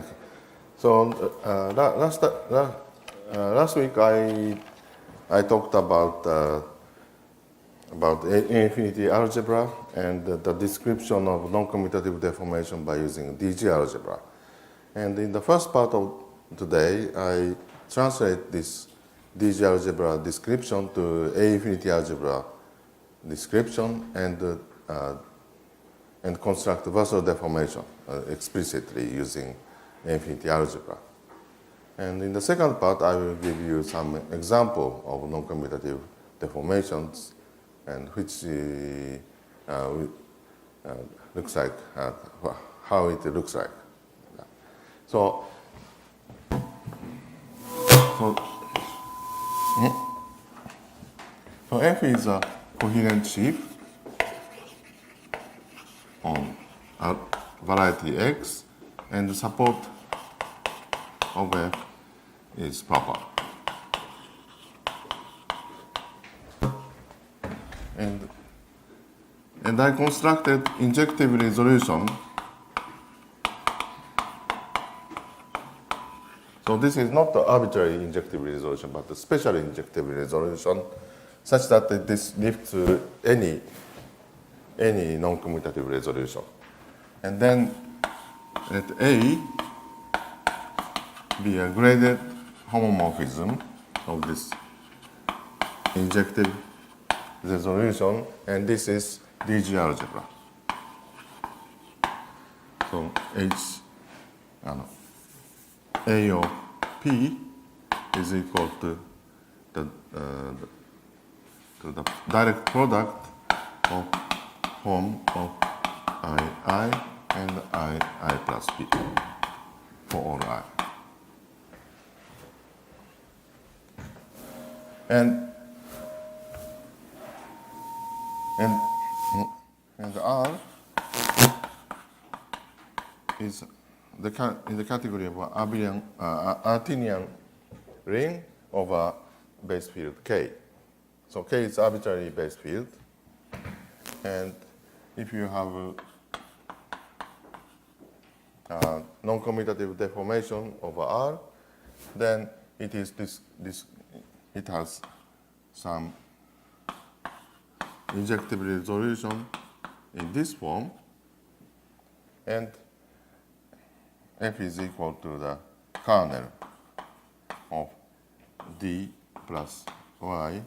thank you. So last week I talked about infinity algebra and the description of non-commutative deformation by using DG algebra. And in the first part of today, I translate this DG algebra description to A infinity algebra description and construct versal deformation explicitly using infinity algebra. And in the second part, I will give you some example of non-commutative deformations and which looks like, how it looks like. So F is a coherent sheaf on a variety X, and the support of F is proper. And I constructed injective resolution. So this is not the arbitrary injective resolution, but the special injective resolution, such that this lifts to any non-commutative resolution. And then let A be a graded homomorphism of this injective resolution, and this is DG algebra. So A of P is equal to the direct product of form of I and I plus P for all I. And R is in the category of an Artinian ring of a base field K. So K is arbitrary base field, and if you have a non-commutative deformation over R, then it is it has some injective resolution in this form, and F is equal to the kernel of D plus Y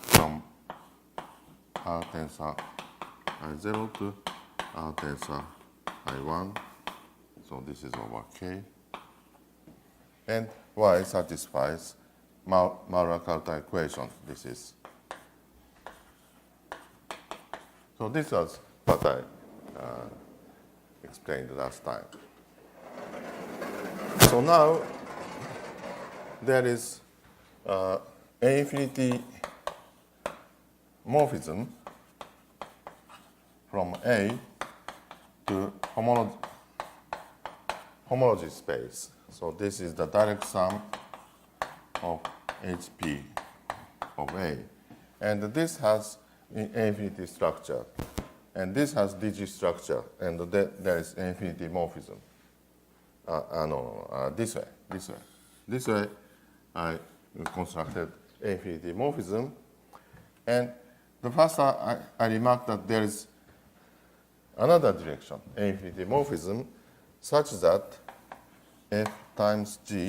from R tensor I0 to R tensor I1. So this is over K. And Y satisfies Maurer-Cartan equation. This is. So this was what I explained last time. So now there is an infinity morphism from A to homology space. So this is the direct sum of HP of A. And this has infinity structure. And this has DG structure. And there is infinity morphism. This way I constructed infinity morphism. And the first I remarked that there is another direction, infinity morphism, such that F times G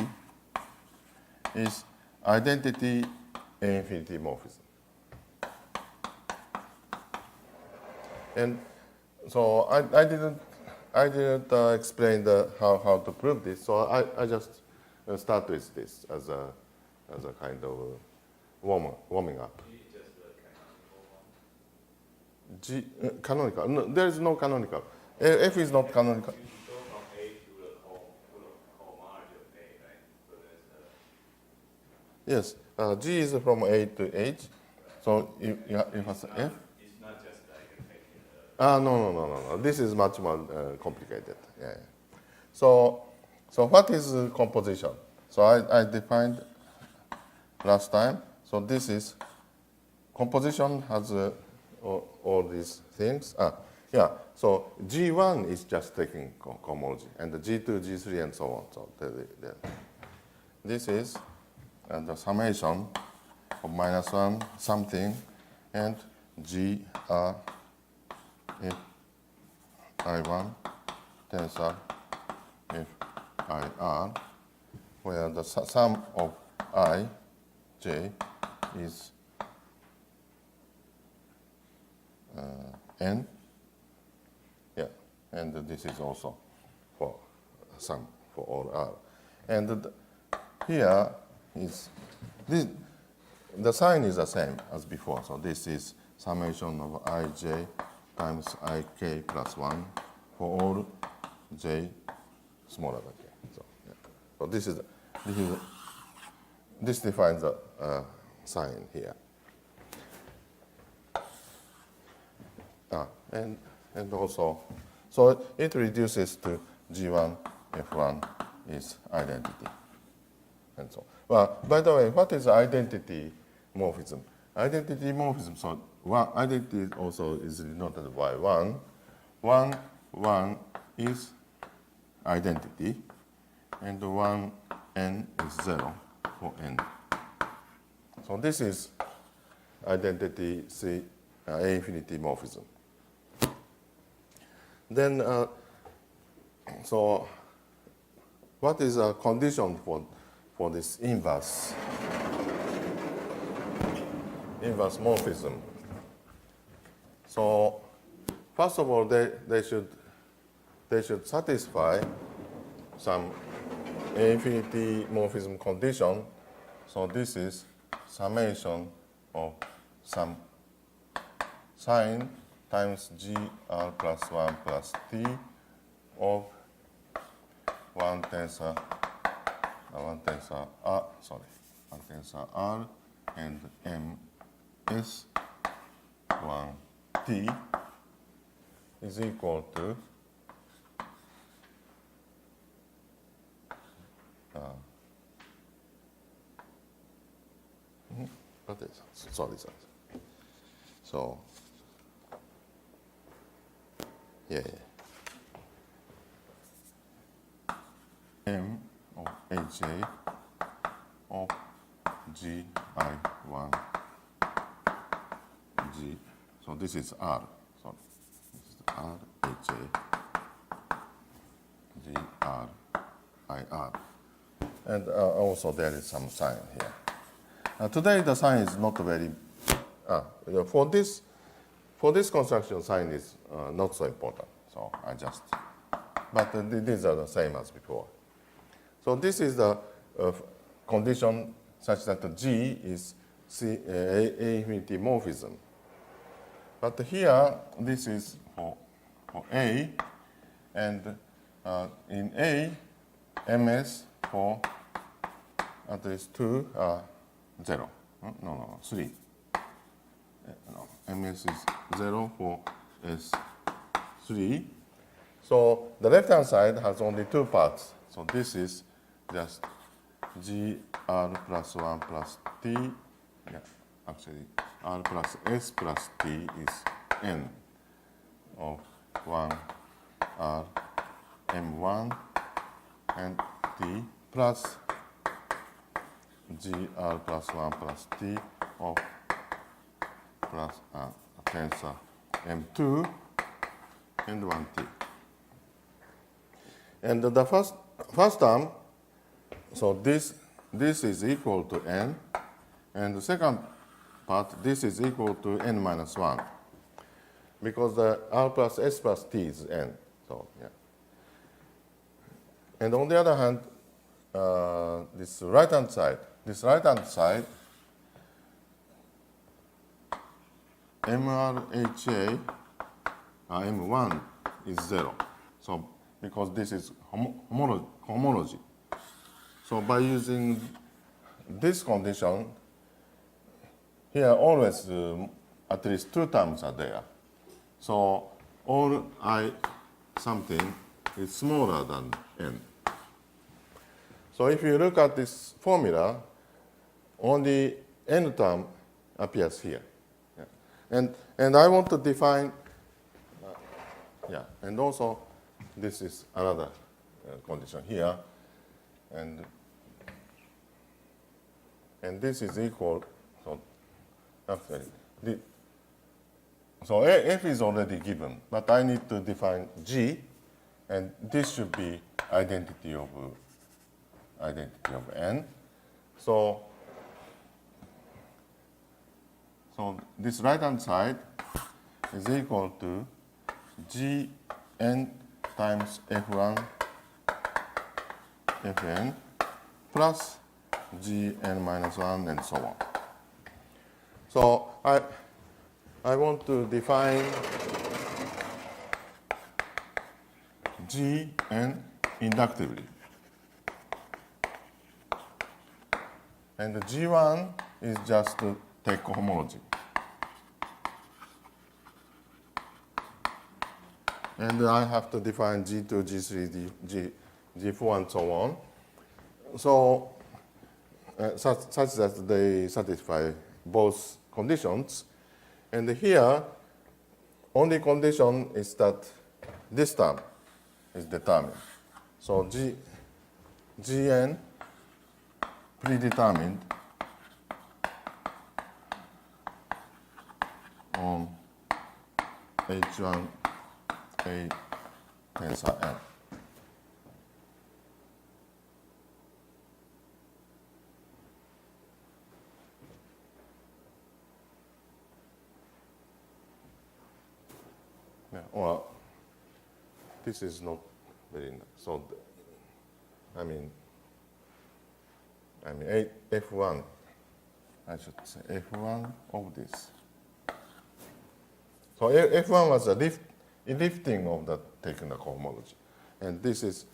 is identity infinity morphism. And so I didn't explain how to prove this, so I just start with this as a kind of warming up. G canonical. No, there is no canonical. F is not canonical. You go from A to the homology of A, right? So there's Yes, G is from A to H. So you have F. It's not just like taking No. This is much more complicated. Yeah. So what is composition? So I defined last time. So this is composition has all these things. Yeah, so G1 is just taking cohomology, and the G2, G3, and so on. So this is the summation of -1 something and GR if I1 tensor if IR, where the sum of I, J is N. Yeah, and this is also for sum for all R. And here is this. The sign is the same as before. So this is summation of ij times ik plus 1 for all j smaller than k. So, yeah. So this defines the sign here. And also, so it reduces to G1 F1 is identity. And so, well, by the way, what is identity morphism? Identity morphism, so one identity also is denoted by 1. 1 is identity, and 1 n is 0 for n. So this is identity C A infinity morphism. Then, so what is a condition for this inverse morphism? So first of all, they should satisfy some A infinity morphism condition. So this is summation of some sine times gr plus 1 plus t of 1 tensor R and ms 1 t is equal to sorry. So yeah. M of Hj of Gi1 G. So this is R. So this is R Hj Gr Ir. And also there is some sign here. Today the sign is not very. For this construction, sign is not so important. So I just. But these are the same as before. So this is the condition such that the G is A infinity morphism. But here, this is for A, and in A, ms for at least 2 are 0. No, 3. No, ms is 0 for S3. So the left-hand side has only 2 parts. So this is just gr plus 1 plus t. Yeah, actually, r plus s plus t is n of 1 r m1 and t plus gr plus 1 plus t of plus tensor m2 and 1t. And the first term, so this is equal to n, and the second part, this is equal to n minus 1, because the r plus s plus t is n. So yeah. And on the other hand, this right-hand side, MRHA, M1 is 0. So because this is homology. So by using this condition, here always at least 2 terms are there. So all I something is smaller than n. So if you look at this formula, only n term appears here. Yeah. And I want to define Yeah, and also this is another condition here, and this is equal. So actually, so f is already given, but I need to define g, and this should be identity of n. So this right hand side is equal to gn times f1 fn plus gn minus 1 and so on. So I want to define gn inductively. And the g1 is just to take cohomology. And I have to define G2, G3, G4, and so on. So such that they satisfy both conditions. And here, only condition is that this term is determined. So Gn predetermined on H1 A tensor N. Yeah, well, this is not very nice. So, I mean F1, I should say F1 of this. So F1 was a lifting of the taking the cohomology. And this is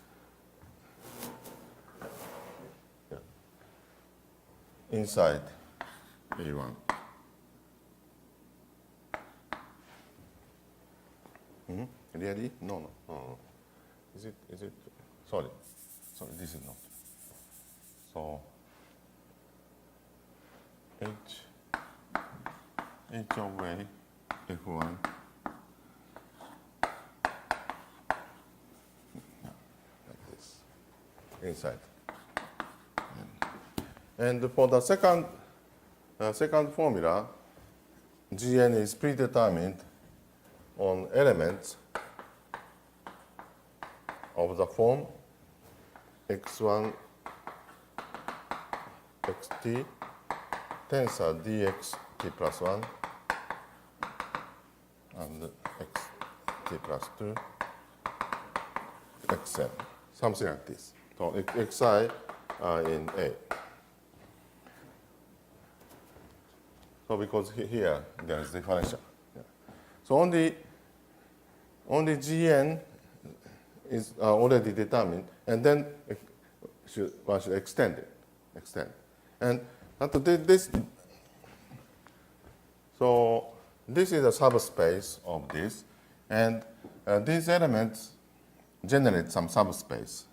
inside A1. Really? No. Is it? Sorry, this is not. So H of A F1 like this inside. And for the second formula, Gn is predetermined on elements of the form x1 xt tensor dx t plus 1 and xt plus 2 xn, something like this. So xi are in A. So because here there is differential. Yeah. So only Gn is already determined, and then one should extend it. And this. So this is a subspace of this, and these elements generate some subspace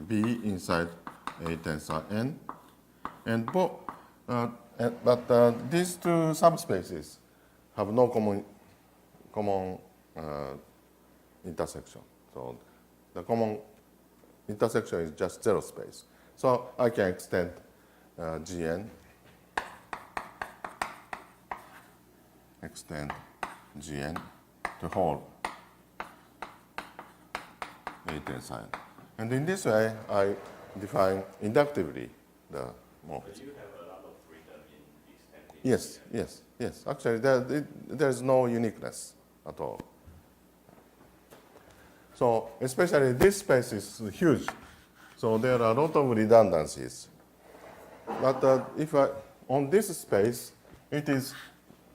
B inside A tensor N, and but these two subspaces have no common intersection. So the common intersection is just zero space. So I can extend Gn, to hold A tensor N. And in this way, I define inductively the morphism. So you have a lot of freedom in extending. Yes. Actually, there is no uniqueness at all. So especially this space is huge. So there are a lot of redundancies. But if on this space, it is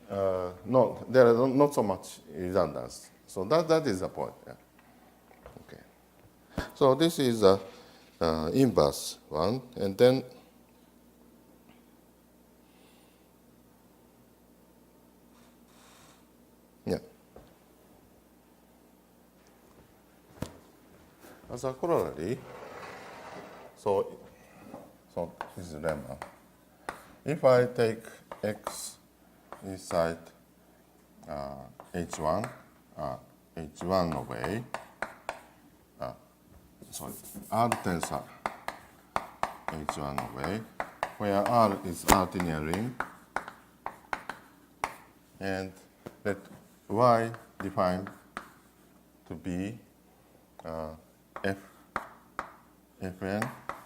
there are not so much redundancy. So that is the point. Yeah. Okay. So this is the inverse one, and then as a corollary, so this is lemma. If I take x inside H1, H1 of A, sorry, R tensor H1 of A, where R is Artinian ring, and let Y defined to be Fn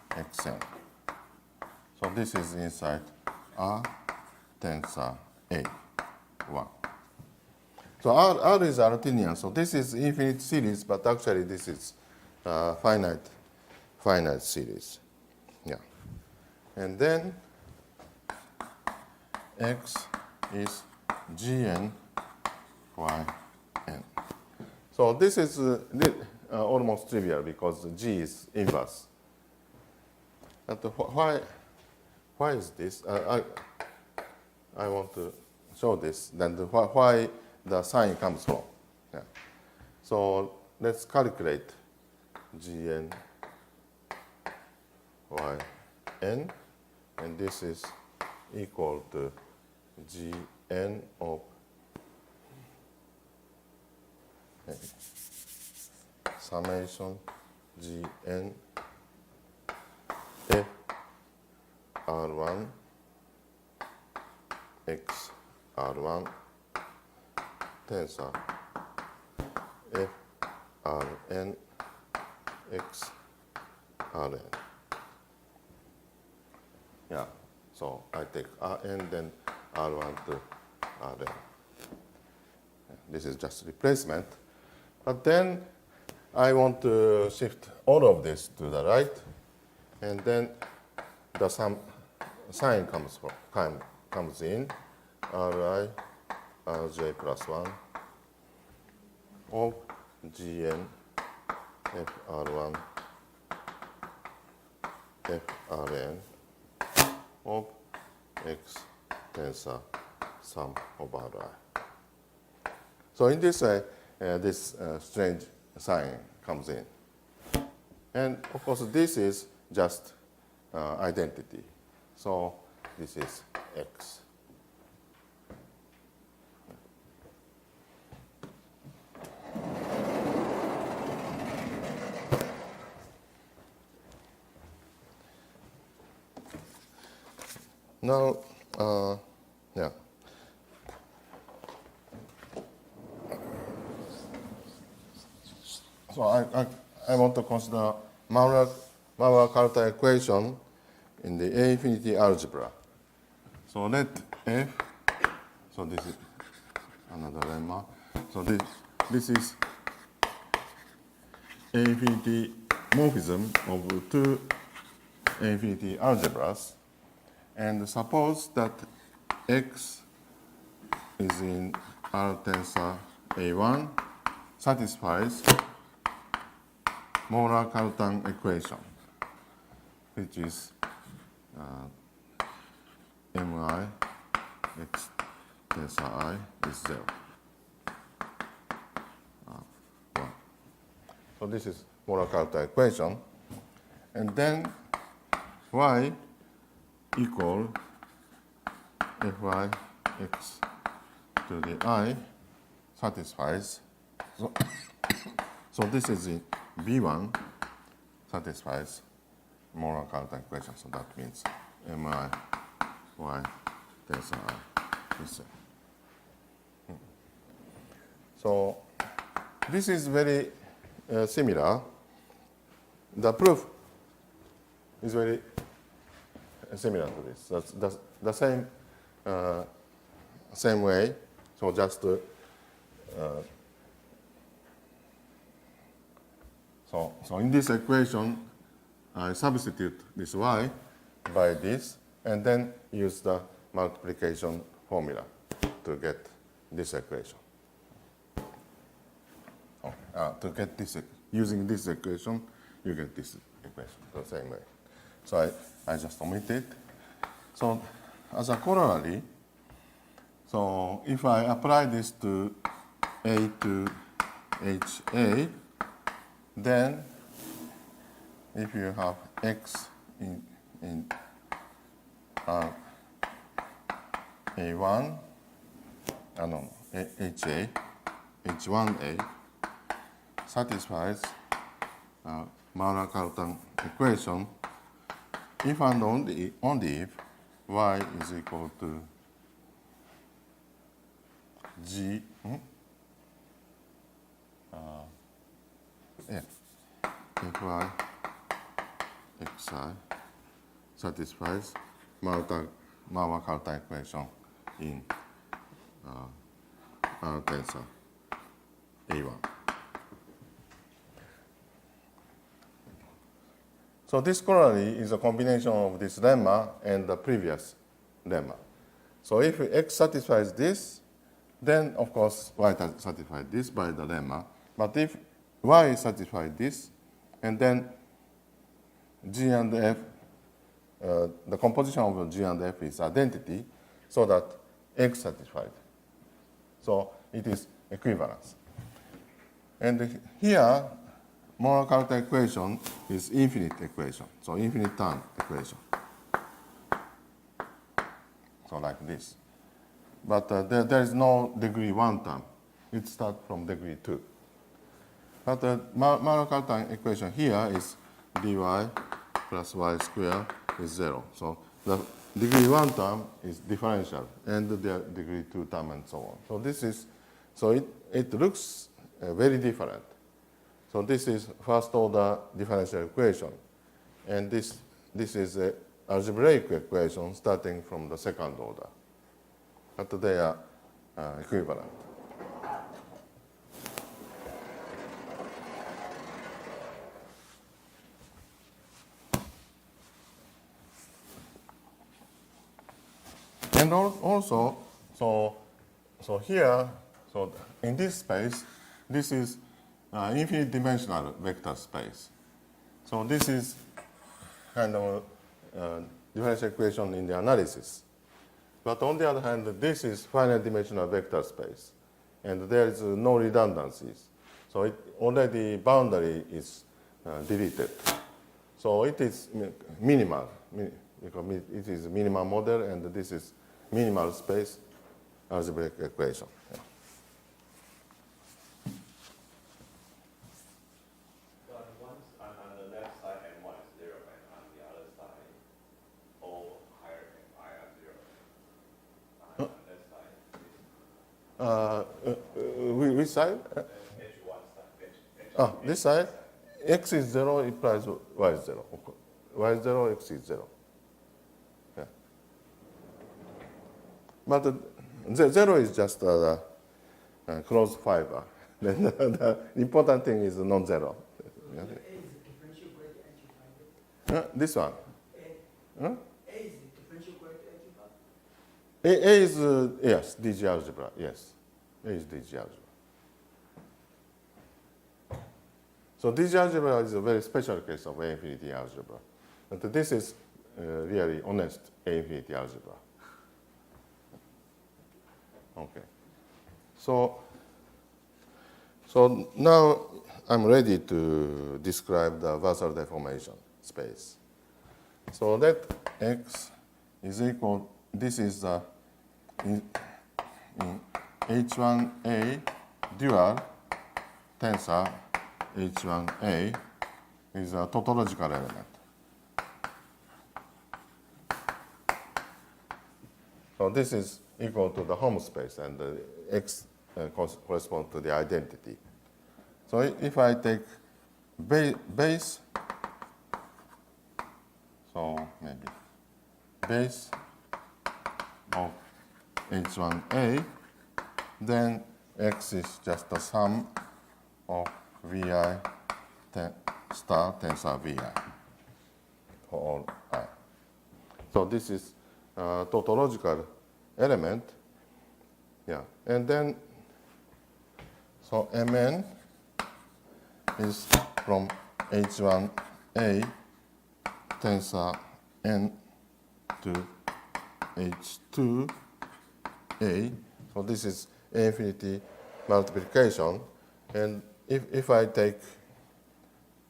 Xn. So this is inside R tensor A1. So R is Artinian, so this is infinite series, but actually this is finite series. Yeah. And then X is Gn Yn. So this is almost trivial because G is inverse. And why is this? I want to show this, then why the sign comes from. Yeah. So let's calculate Gn Yn, and this is equal to Gn of summation Gn F R1 X R1 tensor F Rn X Rn. Yeah, so I take Rn, then R1 to Rn. This is just replacement. But then I want to shift all of this to the right, and then the sign comes in, Ri Rj plus 1 of Gn Fr1 Frn of X tensor sum of Ri. So in this way, this strange sign comes in. And of course, this is just identity. So this is X. Now, yeah. So I want to consider Maurer-Carter equation in the A infinity algebra. So let F, so this is another lemma. So this is A infinity morphism of two A infinity algebras. And suppose that X is in R tensor A1 satisfies Maurer-Cartan equation, which is Mi X tensor I is 0. 1. So this is Maurer-Cartan equation. And then Y equal Fy x to the I satisfies. So this is in B1 satisfies Maurer-Cartan equation. So that means Mi y tensor I is 0. So this is very similar. The proof is very similar to this. That's the same way. So just so in this equation, I substitute this y by this, and then use the multiplication formula to get this equation. To get this, using this equation, you get this equation the same way. So I just omit it. So as a corollary, so if I apply this to A to HA, then if you have X in A1, HA, H1A satisfies Maurer-Cartan equation if and only if y is equal to G, if y xi satisfies Maurer-Cartan equation in R tensor A1. So this corollary is a combination of this lemma and the previous lemma. So if x satisfies this, then of course y satisfies this by the lemma. But if y satisfies this, and then G and F, the composition of G and F is identity, so that x satisfied. So it is equivalence. And here, Maurer-Cartan equation is infinite equation, so infinite term equation. So like this. But there is no degree 1 term. It starts from degree 2. But the Maurer-Cartan equation here is dy plus y squared is 0. So the degree 1 term is differential, and the degree 2 term and so on. So this is, so it looks very different. So this is first order differential equation, and this is a algebraic equation starting from the second order. But they are equivalent. And also, so here, so in this space, this is infinite dimensional vector space. So this is kind of differential equation in the analysis. But on the other hand, this is finite dimensional vector space, and there is no redundancies. So already boundary is deleted. So it is minimal, because it is a minimal model, and this is minimal space algebraic equation. Yeah. Which side? This side? X is 0 implies y is 0. Y is 0, x is 0. Yeah. But 0 is just a closed fiber. Then the important thing is non-zero. A is the differential equation to This one. A is the differential equation to A is, yes, DG algebra, yes. A is DG algebra. So DG algebra is a very special case of A infinity algebra. But this is really honest A infinity algebra. Okay. So now I'm ready to describe the Vassal deformation space. So let X is equal, this is the in H1A dual tensor H1A is a tautological element. So this is equal to the home space, and the X corresponds to the identity. So if I take base, so maybe base of H1A, then X is just the sum of Vi star tensor Vi for all I. So this is a tautological element. Yeah, and then so Mn is from H1A tensor N to H2A. So this is A infinity multiplication. And if I take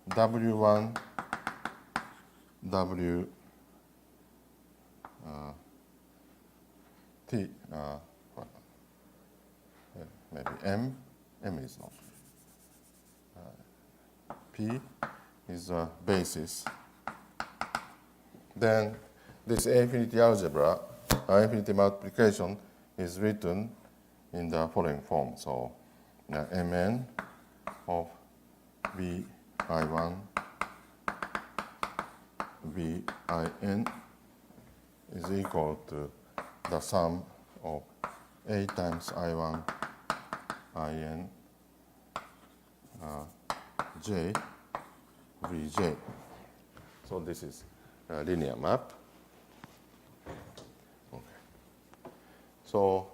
W1, W T, maybe M is not. P is a basis. Then this infinity algebra, infinity multiplication is written in the following form. So Mn of Vi1 Vin is equal to the sum of A times I1 In J Vj. So this is a linear map. Okay. So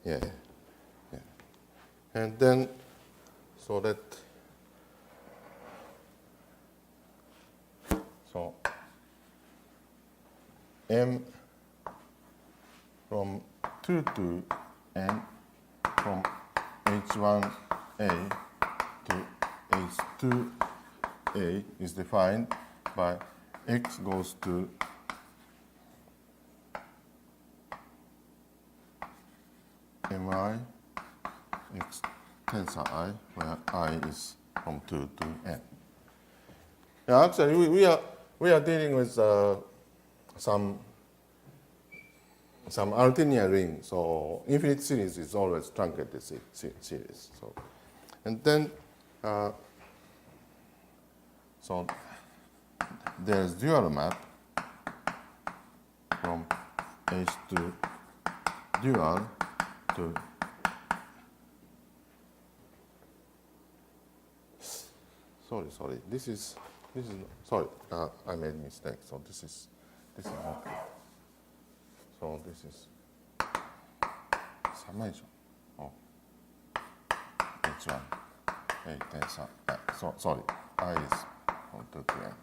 yeah. And then so M from 2 to N from H1A to H2A is defined by X goes to Mi X tensor I, where I is from 2 to N. Now actually we are dealing with some Artinian ring, so infinite series is always truncated series. So, and then so there's dual map from H to dual to sorry. This is sorry. I made a mistake. So this is not. So this is summation of H1 A tensor. So sorry, I is from 2 to N,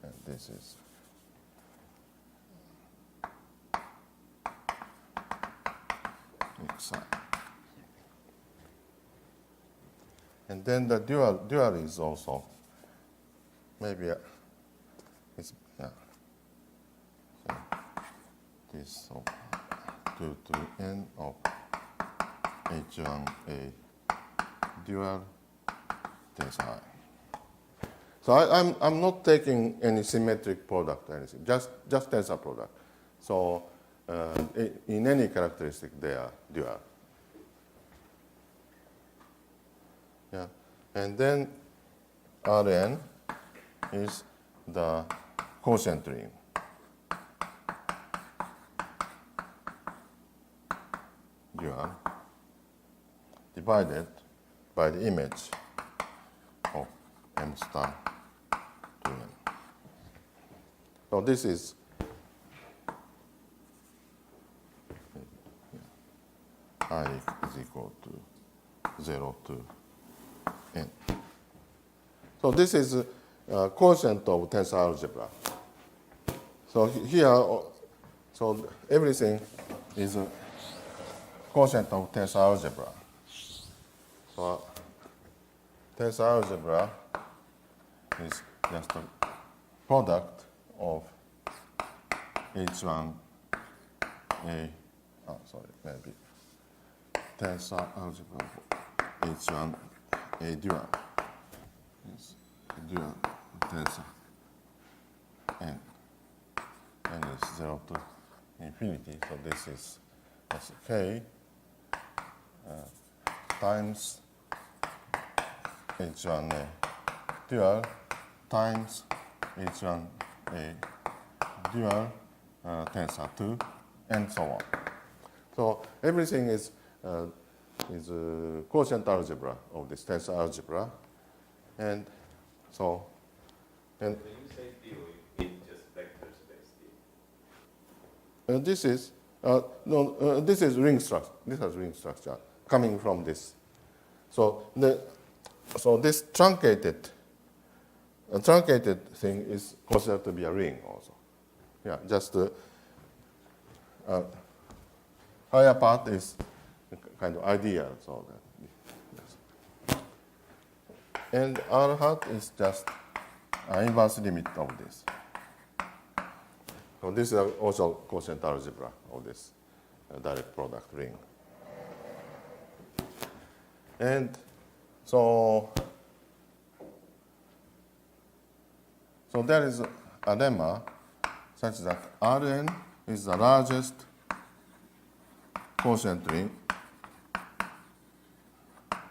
and this is Xi. And then the dual is also maybe it's this of 2 to N of H1A dual tensor I. So I'm not taking any symmetric product or anything, just tensor product. So in any characteristic they are dual. Yeah, and then Rn is the quotient ring. Dual divided by the image of M star to N. So this is I is equal to 0 to N. So this is a quotient of tensor algebra. So here, so everything is a quotient of tensor algebra. So tensor algebra is just a product of H1A, maybe tensor algebra of H1A dual. Yes, dual tensor N. N is 0 to infinity, so this is K times H1A dual times H1A dual tensor 2 and so on. So everything is quotient algebra of this tensor algebra, and so and When you say D, you mean just vector space D? this is this is ring structure. This is ring structure coming from this. So this truncated thing is considered to be a ring also. Yeah, just the higher part is kind of ideal. So that, yes. And R hat is just inverse limit of this. So this is also quotient algebra of this direct product ring. And so there is a lemma such that Rn is the largest quotient ring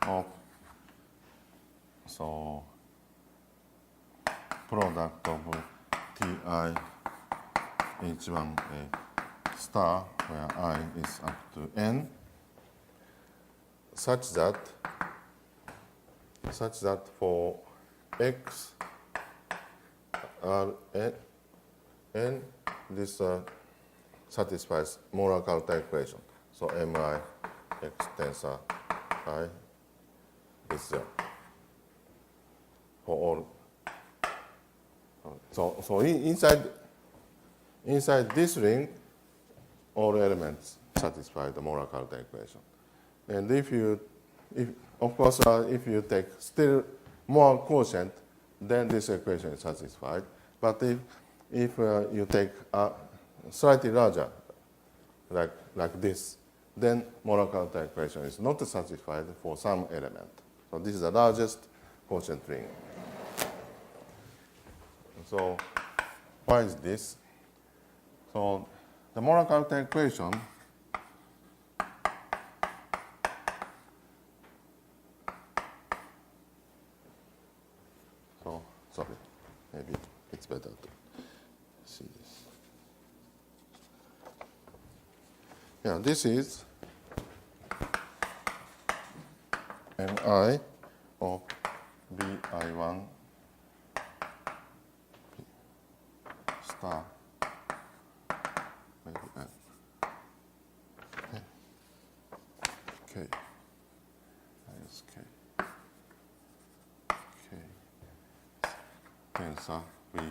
of product of Ti H1A star where I is up to n such that for x n this satisfies Mohr-Carter equation. So mi x tensor I is 0 for all. So inside this ring, all elements satisfy the Mohr-Carter equation. And if you take still more quotient, then this equation is satisfied. But if you take a slightly larger, like this, then Mohr-Carter equation is not satisfied for some element. So this is the largest quotient ring. So why is this? So the Mohr-Carter equation sorry, maybe it's better to see this. Yeah, this is Mi of Bi1 star maybe n. K minus K. Tensor Vi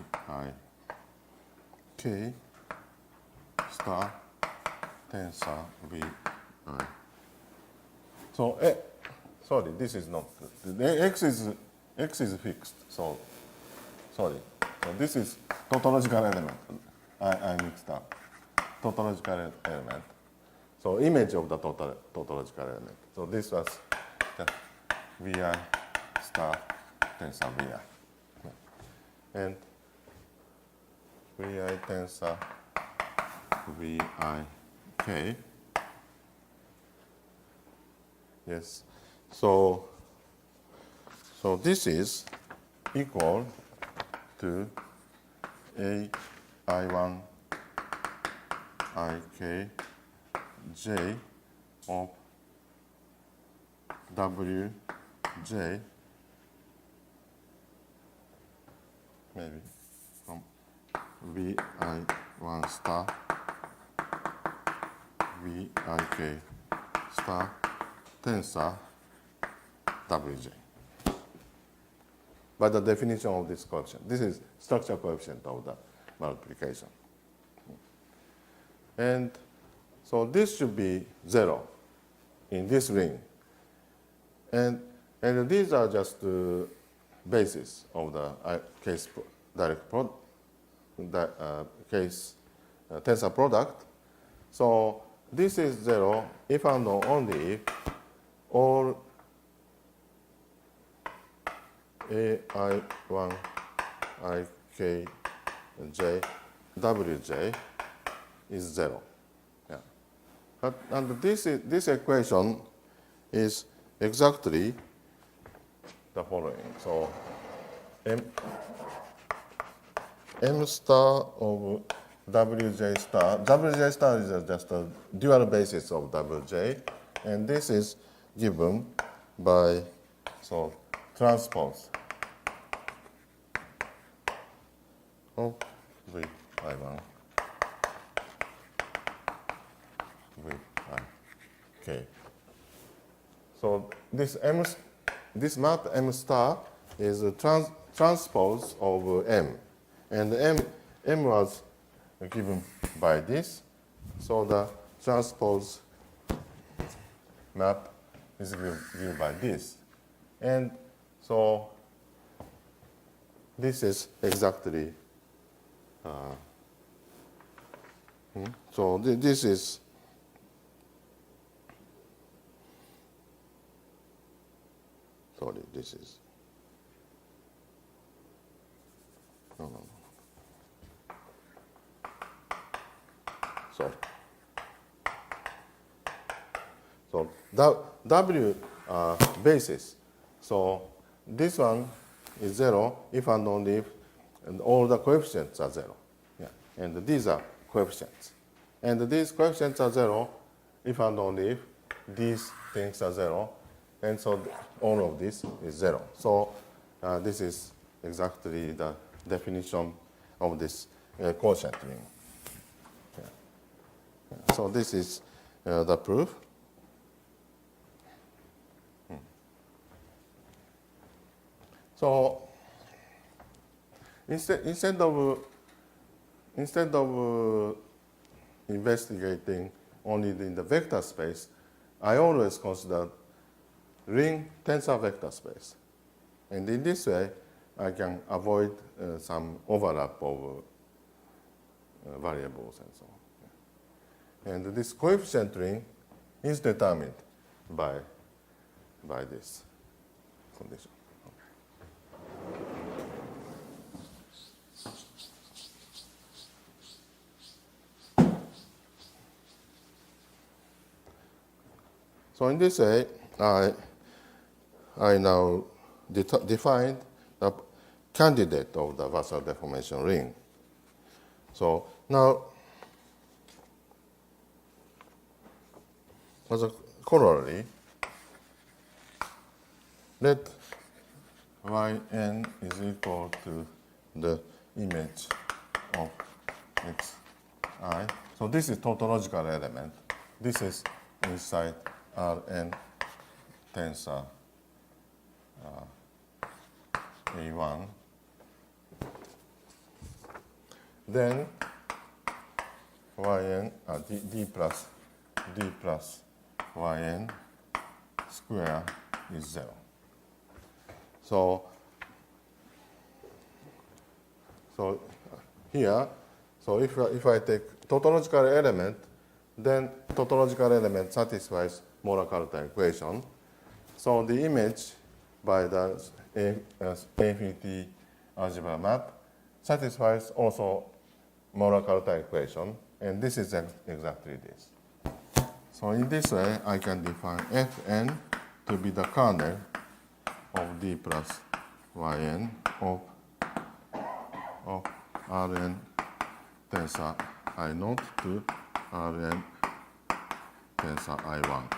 K star tensor Vi. So sorry, this is not the x is fixed. So sorry. So this is tautological element. I mixed up tautological element. So image of the tautological element. So this was the Vi star tensor Vi. And Vi tensor Vik. Yes. So this is equal to AI1 Ik J of Wj maybe from Vi1 star Vik star tensor Wj. By the definition of this coefficient. This is structure coefficient of the multiplication. And so this should be 0 in this ring. And these are just basis of the case case tensor product. So this is 0 if and only if all AI1 Ik J Wj is 0. Yeah. And this equation is exactly the following. So M star of Wj star. Wj star is just a dual basis of Wj, and this is given by transpose of Vi1 Vik. So this map M star is a transpose of M, and M was given by this. So the transpose map is given by this, and so this is exactly So this is sorry. This is no. Sorry. So W basis. So this one is 0 if and only if and all the coefficients are 0. Yeah. And these are coefficients. And these coefficients are 0 if and only if these things are 0. And so all of this is 0. So this is exactly the definition of this quotient ring. Yeah. So this is the proof. So instead of investigating only in the vector space, I always consider ring tensor vector space, and in this way, I can avoid some overlap of variables and so on. And this coefficient ring is determined by this condition. So in this way, I now defined the candidate of the Vassal deformation ring. So now, as a corollary, let Yn is equal to the image of xi. So this is tautological element. This is inside Rn tensor A1. Then Yn d plus Yn square is 0. So here, so if I take tautological element, then tautological element satisfies Mohr-Cartan equation. So the image by the infinity algebra map satisfies also Mohr-Cartan equation, and this is exactly this. So in this way, I can define Fn to be the kernel of d plus Yn of Rn tensor I0 to Rn tensor I1.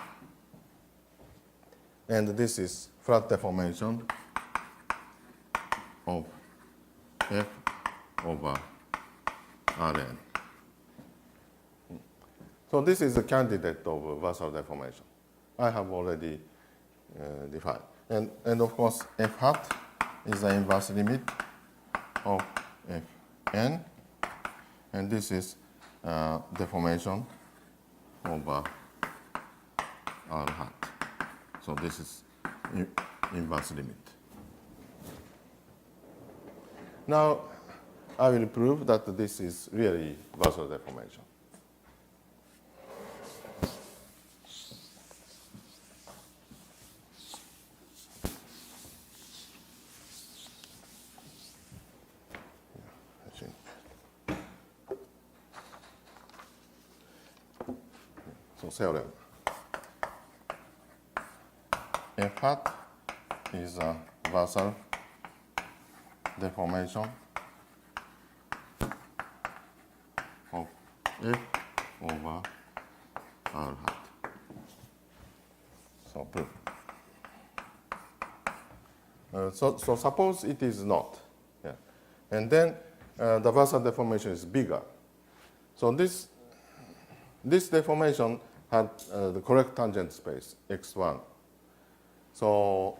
And this is flat deformation of F over Rn. So this is the candidate of Vassal deformation. I have already defined. And of course, F hat is the inverse limit of Fn. And this is deformation over R hat. So this is inverse limit. Now, I will prove that this is really Vassal deformation. So theorem. F hat is a Vassal deformation of F over R hat. So proof. So suppose it is not. Yeah. And then the Vassal deformation is bigger. So this deformation had the correct tangent space, x1. So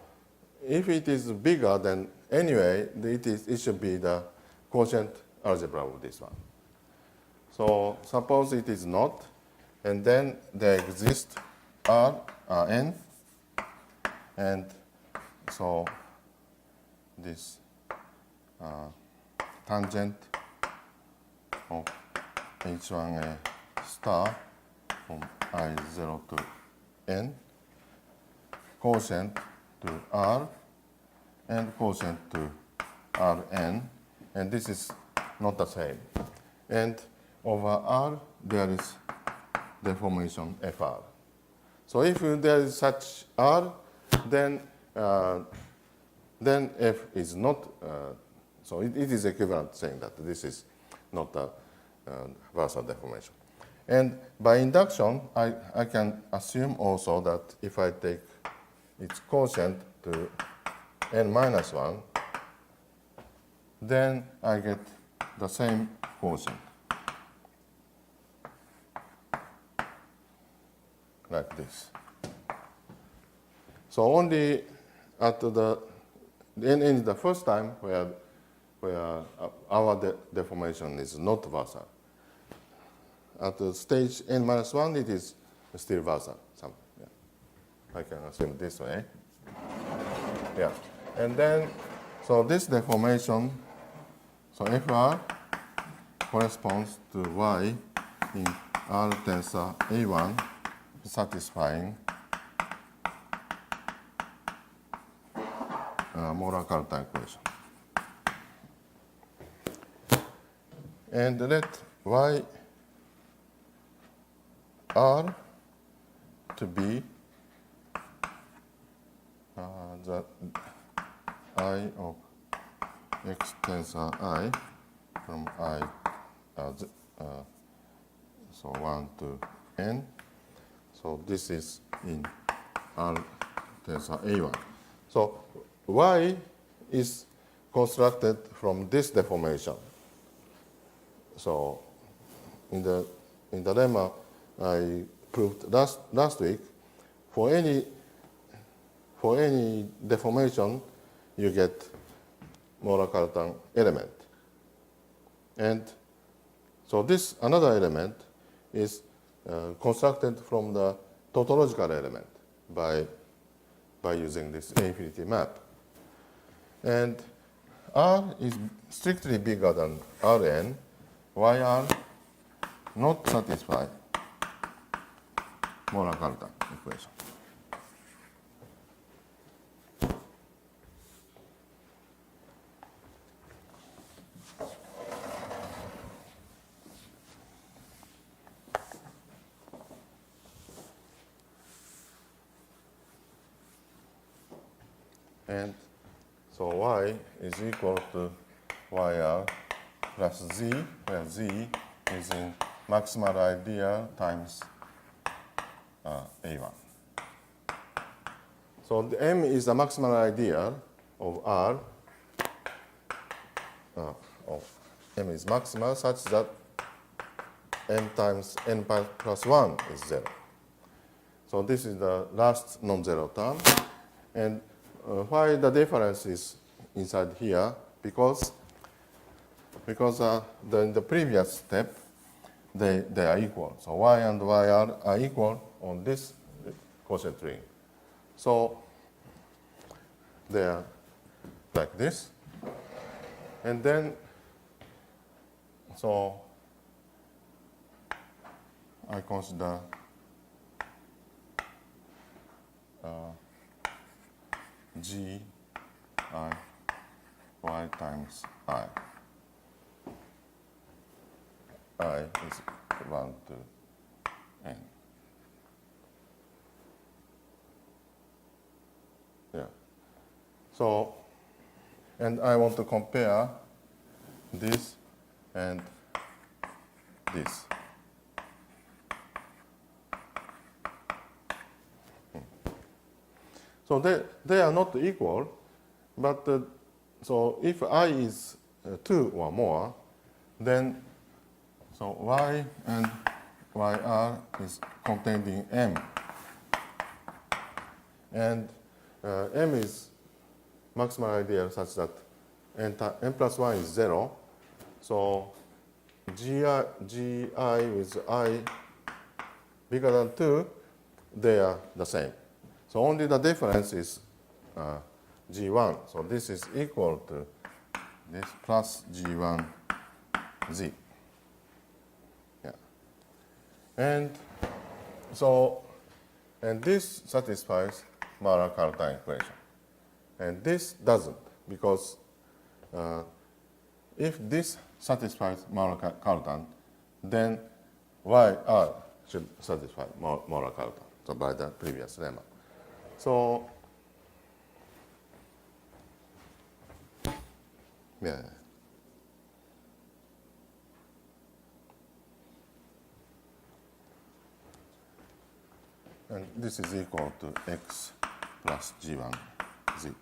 if it is bigger, then anyway, it should be the quotient algebra of this one. So suppose it is not, and then there exists Rn, and so this tangent of h1a star from I0 to n, quotient to r, and quotient to Rn, and this is not the same. And over R, there is deformation Fr. So if there is such R, then F is not, so it is equivalent saying that this is not a versal deformation. And by induction, I can assume also that if I take its quotient to n minus 1, then I get the same quotient, like this. So only at the in the first time where our deformation is not versal. At the stage n minus 1, it is still versal. Yeah. I can assume this way. Yeah. And then, so this deformation, so Fr corresponds to y in R tensor A1, satisfying Mohr-Cartan equation. And let y R to be the I of x tensor I from I, so 1 to n. So this is in R tensor A1. So y is constructed from this deformation. So in the lemma I proved last week, for any deformation, you get Mohr-Cartan element. And so this another element is constructed from the tautological element by using this infinity map. And R is strictly bigger than Rn, yr not satisfy Mohr-Cartan equation. And so y is equal to yr plus z, where z is in maximal ideal times A1. So the M is the maximal ideal of R. M is maximal such that n times n plus 1 is 0. So this is the last non-zero term. And why the difference is inside here? Because in the previous step, they are equal. So y and yr are equal on this quotient ring. So they are like this. And then, so I consider g I y times I. I is 1 to n. Yeah. So, and I want to compare this and this. So they are not equal, but so if I is 2 or more, then so y and yr is contained in M. And M is maximal ideal such that n plus 1 is 0. So gi with I bigger than 2, they are the same. So only the difference is g1. So this is equal to this plus g1 z. And so, and this satisfies Maurer-Cartan equation. And this doesn't, because if this satisfies Maurer-Cartan, then YR should satisfy Maurer-Cartan, so by the previous lemma. So, yeah. And this is equal to x plus g1z.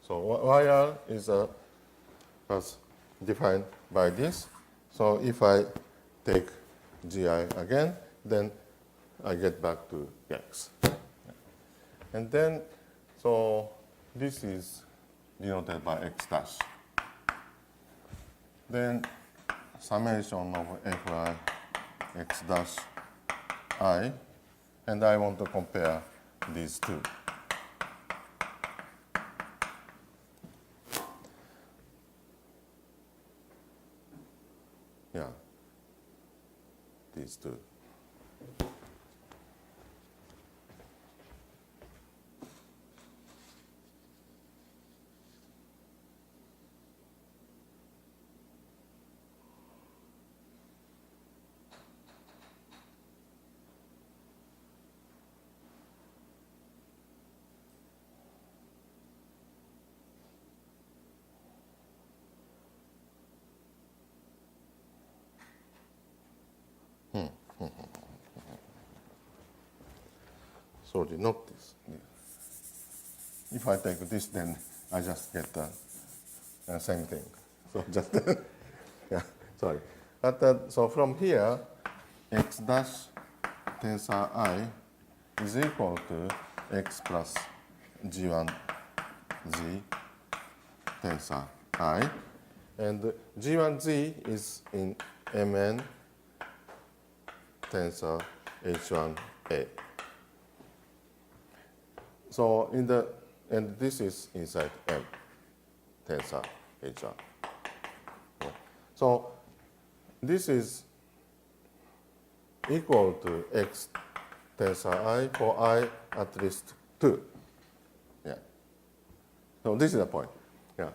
So YR is was defined by this. So if I take gi again, then I get back to x. And then, so this is denoted by x dash. Then summation of fi x dash I, and I want to compare these two. Yeah, these two. Sorry, not this. If I take this, then I just get the same thing. So just, yeah, sorry. But so from here, x dash tensor I is equal to x plus g1 z tensor I. And g1z is in mn tensor h1a. So in the, and this is inside M tensor H1. Yeah. So this is equal to X tensor I for I at least 2. Yeah. So this is the point. Yeah.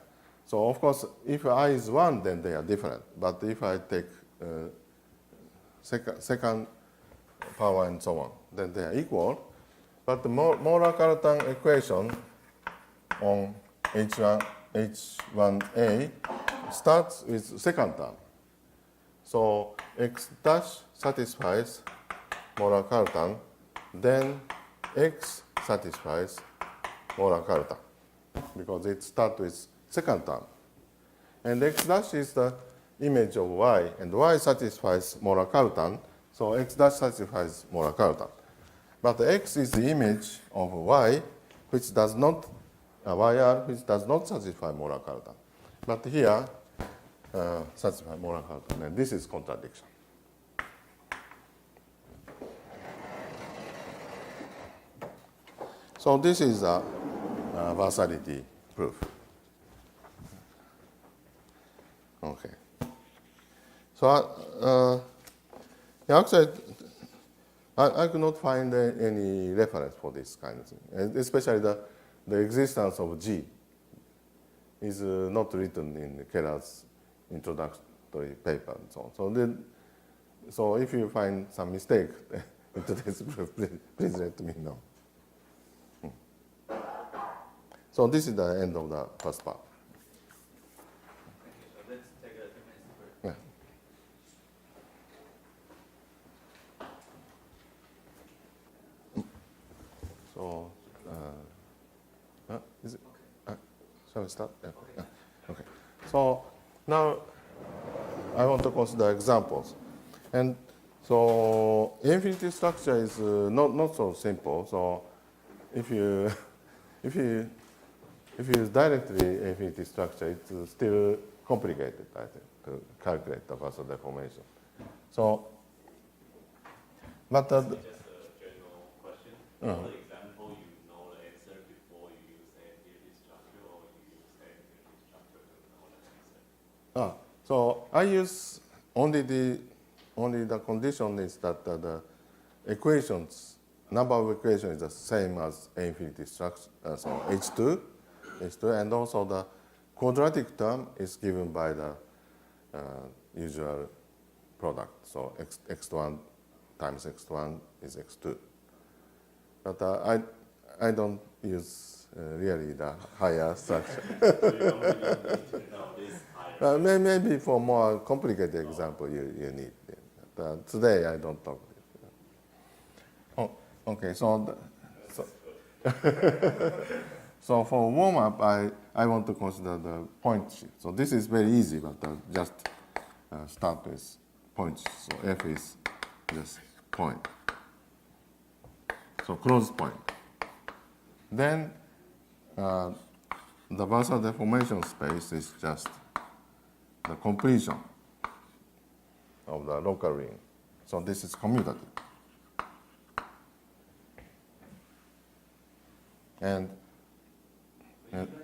So of course, if I is 1, then they are different. But if I take second power and so on, then they are equal. But the Maurer-Cartan equation on H1A starts with second term. So x dash satisfies Maurer-Cartan, then x satisfies Maurer-Cartan, because it starts with second term. And x dash is the image of y, and y satisfies Maurer-Cartan, so x dash satisfies Maurer-Cartan. But x is the image of y, which does not, yr, which does not satisfy Maurer-Cartan. But here, satisfy Maurer-Cartan, and this is contradiction. So this is a versality proof. Okay. So actually, I could not find any reference for this kind of thing, and especially the existence of G is not written in Keller's introductory paper and so on. So if you find some mistake in today's proof, please let me know. So this is the end of the first part. So let's take a 2 minutes break. Yeah. So, is it? Shall we start? Yeah. Yeah. Okay. So now I want to consider examples, and so infinity structure is not so simple. So if you use directly infinity structure, it's still complicated, I think, to calculate the Basel deformation. So, but Just a general question. For the example, you know the answer before you use an infinity structure, or you use an infinity structure to know the answer? so I use only the only the condition is that the equations, number of equations is the same as A infinity structure, so H2, and also the quadratic term is given by the usual product. So x1 times x1 is x2. But I don't use really the higher structure. So you don't really need to know this higher. Maybe for more complicated example you need. But today I don't talk. Oh, okay. So for warm up, I want to consider the point shift. So this is very easy, but just start with points. So F is this point. So close point. Then the Basel deformation space is just the completion of the local ring. So this is commutative. And Even if you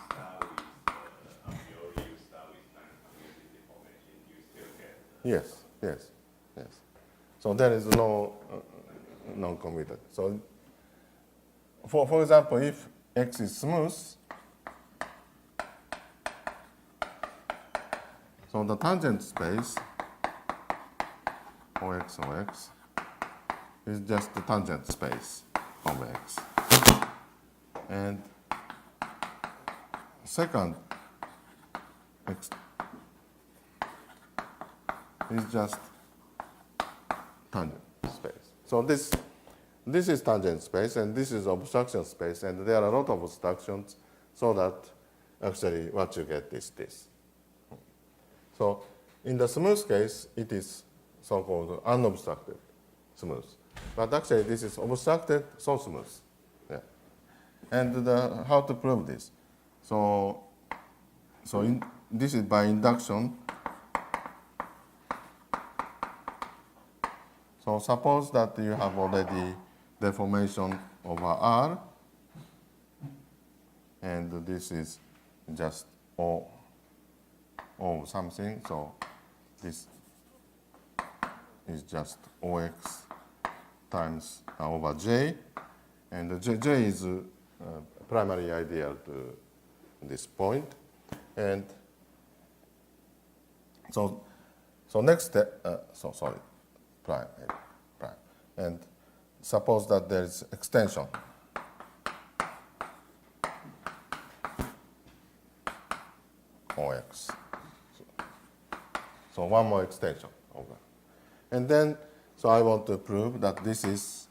start with a priori, you start with non-commutative deformation, you still get yes. So there is no non-commutative. So for example, if X is smooth, so the tangent space OX is just the tangent space of X. And second X is just tangent space. So this is tangent space and this is obstruction space, and there are a lot of obstructions, so that actually what you get is this. So in the smooth case, it is so-called unobstructed smooth. But actually this is obstructed, so smooth. Yeah. And how to prove this? So this is by induction. So suppose that you have already deformation over R, and this is just O something, so this is just OX times over J, and J is primary ideal to this point, and so next step, prime, and suppose that there is extension. OX. So one more extension over. And then, so I want to prove that this is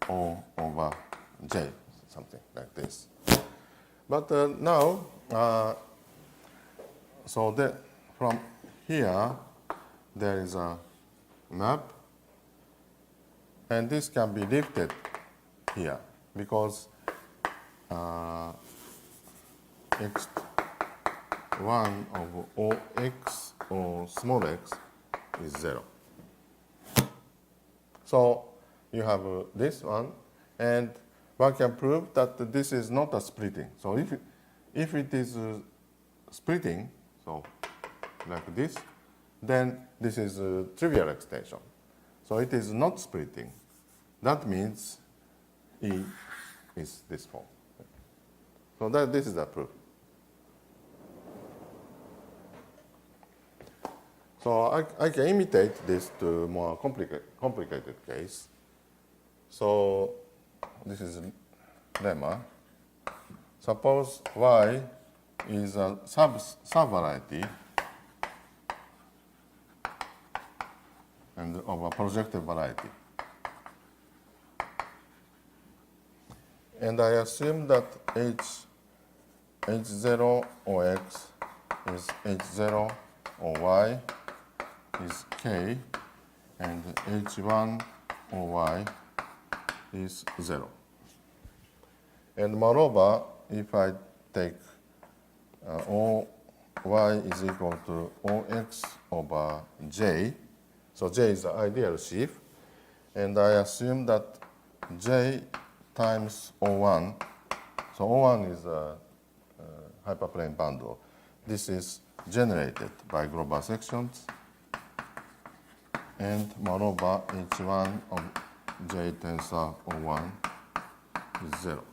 O over J, something like this. But now, from here, there is a map, and this can be lifted here because x1 of OX or small x is 0. So you have this one, and one can prove that this is not a splitting. So if it is splitting, so like this, then this is a trivial extension. So it is not splitting. That means E is this form. So this is the proof. So I can imitate this to more complicated case. So this is lemma. Suppose Y is a subvariety and of a projective variety. And I assume that H0 or X is H0 or Y is K, and H1 or Y is 0. And moreover, if I take OY is equal to OX over J, so J is the ideal sheaf, and I assume that J times O1, so O1 is a hyperplane bundle. This is generated by global sections, and moreover h1 of j tensor O1 is 0.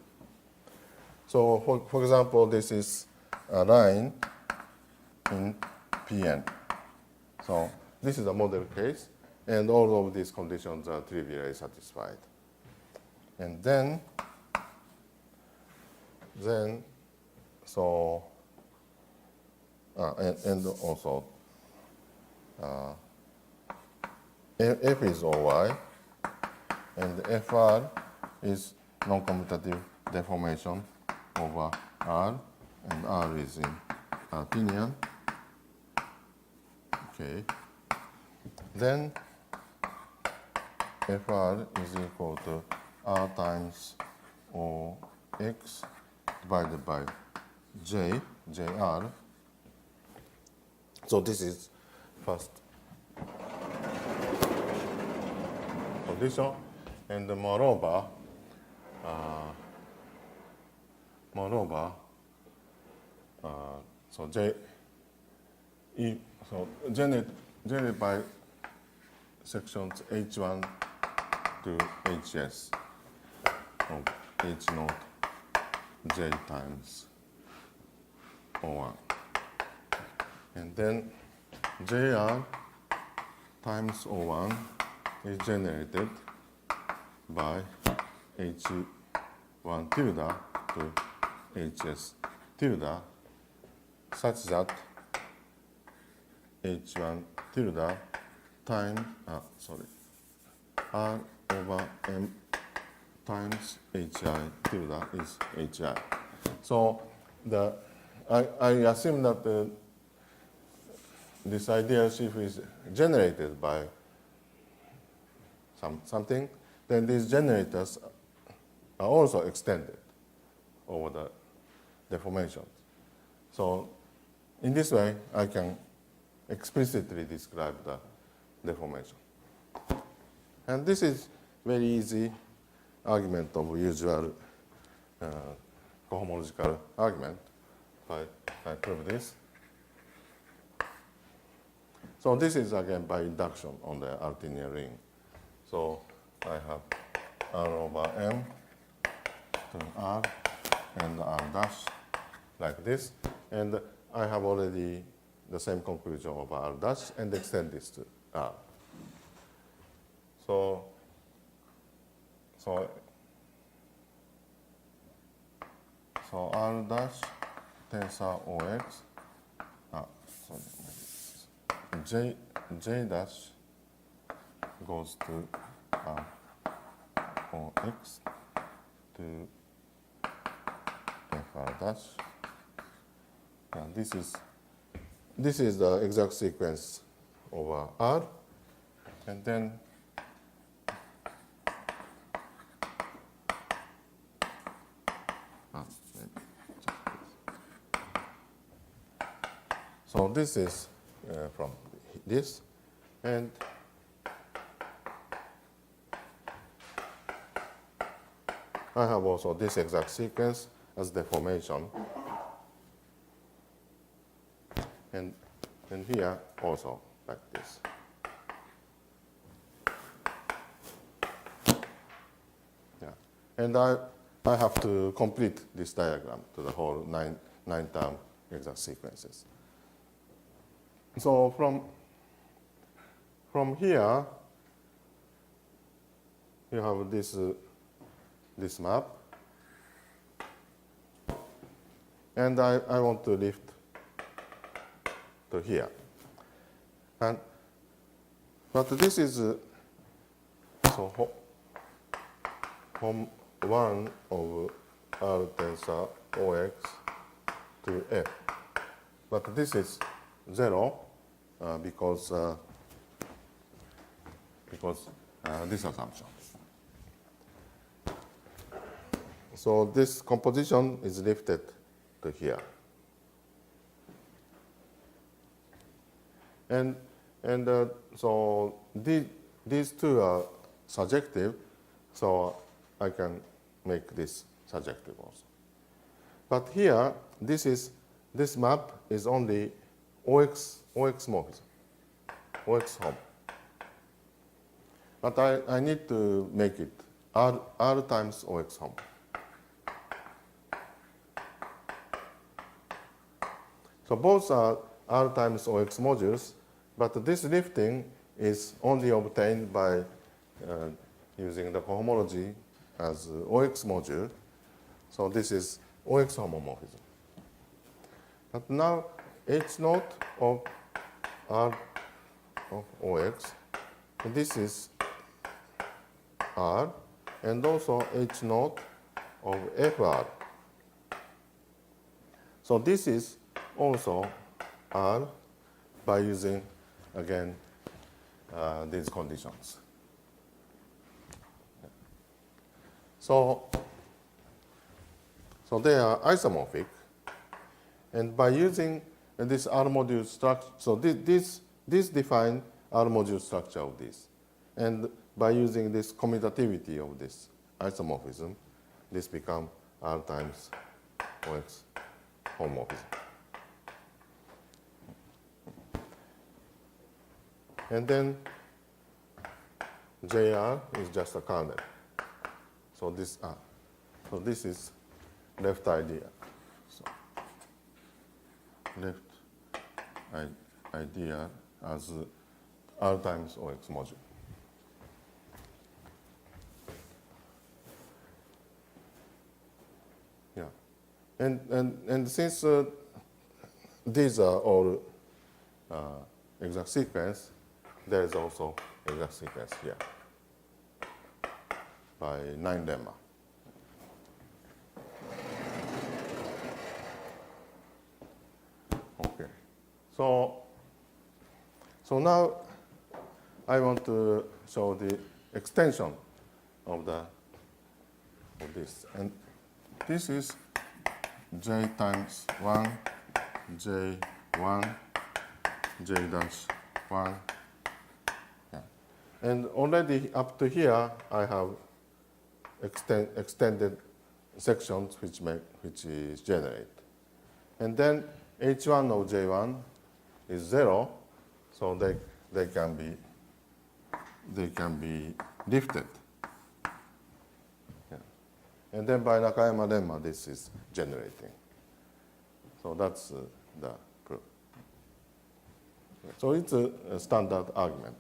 So for example, this is a line in Pn. So this is a model case, and all of these conditions are trivially satisfied. And then so and also f is Oy, and Fr is non-commutative deformation over R, and R is in Artinian. Okay. Then Fr is equal to R times Ox divided by Jr. So this is first condition, and moreover, so generated by sections H1 to Hs of H naught J times O1. And then Jr times O1 is generated by H1 tilde to Hs tilde, such that H1 tilde time, R over M times Hi tilde is Hi. So I assume that this ideal sheaf is generated by something, then these generators are also extended over the deformations. So in this way, I can explicitly describe the deformation. And this is very easy argument of usual cohomological argument. I prove this. So this is again by induction on the Artinian ring. So I have R over M to R and R dash like this. And I have already the same conclusion of R dash and extend this to R. So R dash tensor OX, J dash goes to OX to FR dash. And this is the exact sequence over R, and then so this is from this, and I have also this exact sequence as deformation, and here also like this. Yeah, and I have to complete this diagram to the whole nine term exact sequences. So from here, you have this map, and I want to lift to here. But this is so from 1 of R tensor OX to F. But this is 0 because this assumption. So this composition is lifted to here. And so these two are surjective, so I can make this surjective also. But here, this map is only OX morphism, OX home. but I need to make it R times OX homo. So both are R times OX modules, but this lifting is only obtained by using the cohomology as OX module. So this is OX homomorphism. But now H naught of R of OX, this is R, and also H naught of FR. So this is also R by using, again, these conditions. So they are isomorphic. And by using this R module structure, so this define R module structure of this. And by using this commutativity of this isomorphism, this become R times OX homomorphism. And then JR is just a kernel. So this is left idea. So left idea as R times OX module. Yeah, and since these are all exact sequence, there is also exact sequence here by 9 lemma. Okay, so now I want to show the extension of this, and this is J times 1, J1, J dash 1. Yeah. And already up to here, I have extended sections which is generate. And then H1 of J1 is 0, so they can be lifted. Yeah. And then by Nakayama lemma, this is generating. So that's the proof. So it's a standard argument.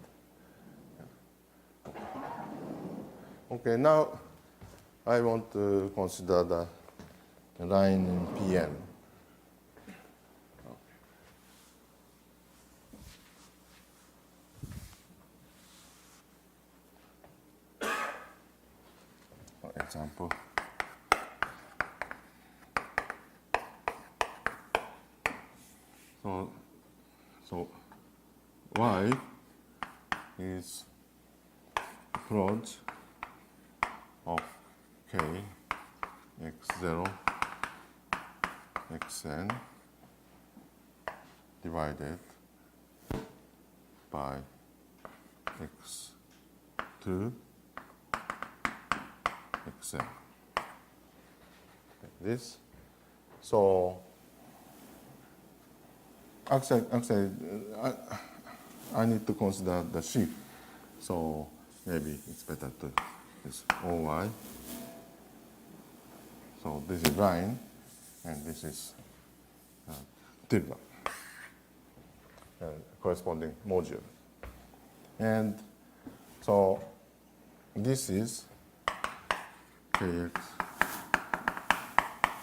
Okay, now I want to consider the line in Pn. For example, so Y is approach of K x0 xn divided by x2 xn. Like this. So actually I need to consider the shift. So maybe it's better to use OY. So this is line, and this is tilde, corresponding module. And so this is Kx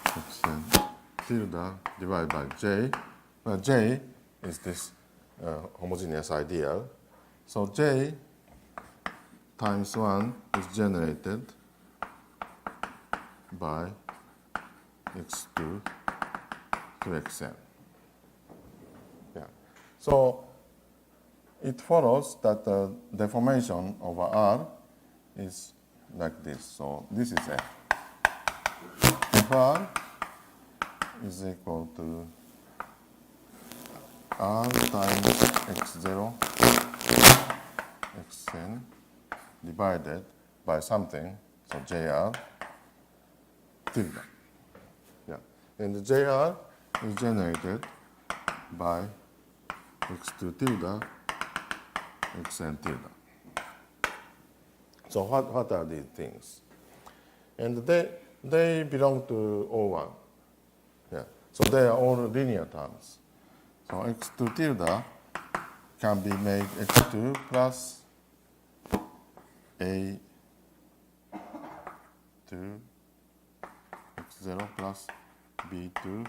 xn tilde divided by J. J is this homogeneous ideal. So J times 1 is generated by x2 to xn. Yeah. So it follows that the deformation over R is like this. So this is F. Fr is equal to R times x0 xn divided by something, so JR tilde. Yeah. And the JR is generated by x2 tilde xn tilde. So what are these things? And they belong to O1. Yeah. So they are all linear terms. So x2 tilde can be made x2 plus a2 x0 plus b2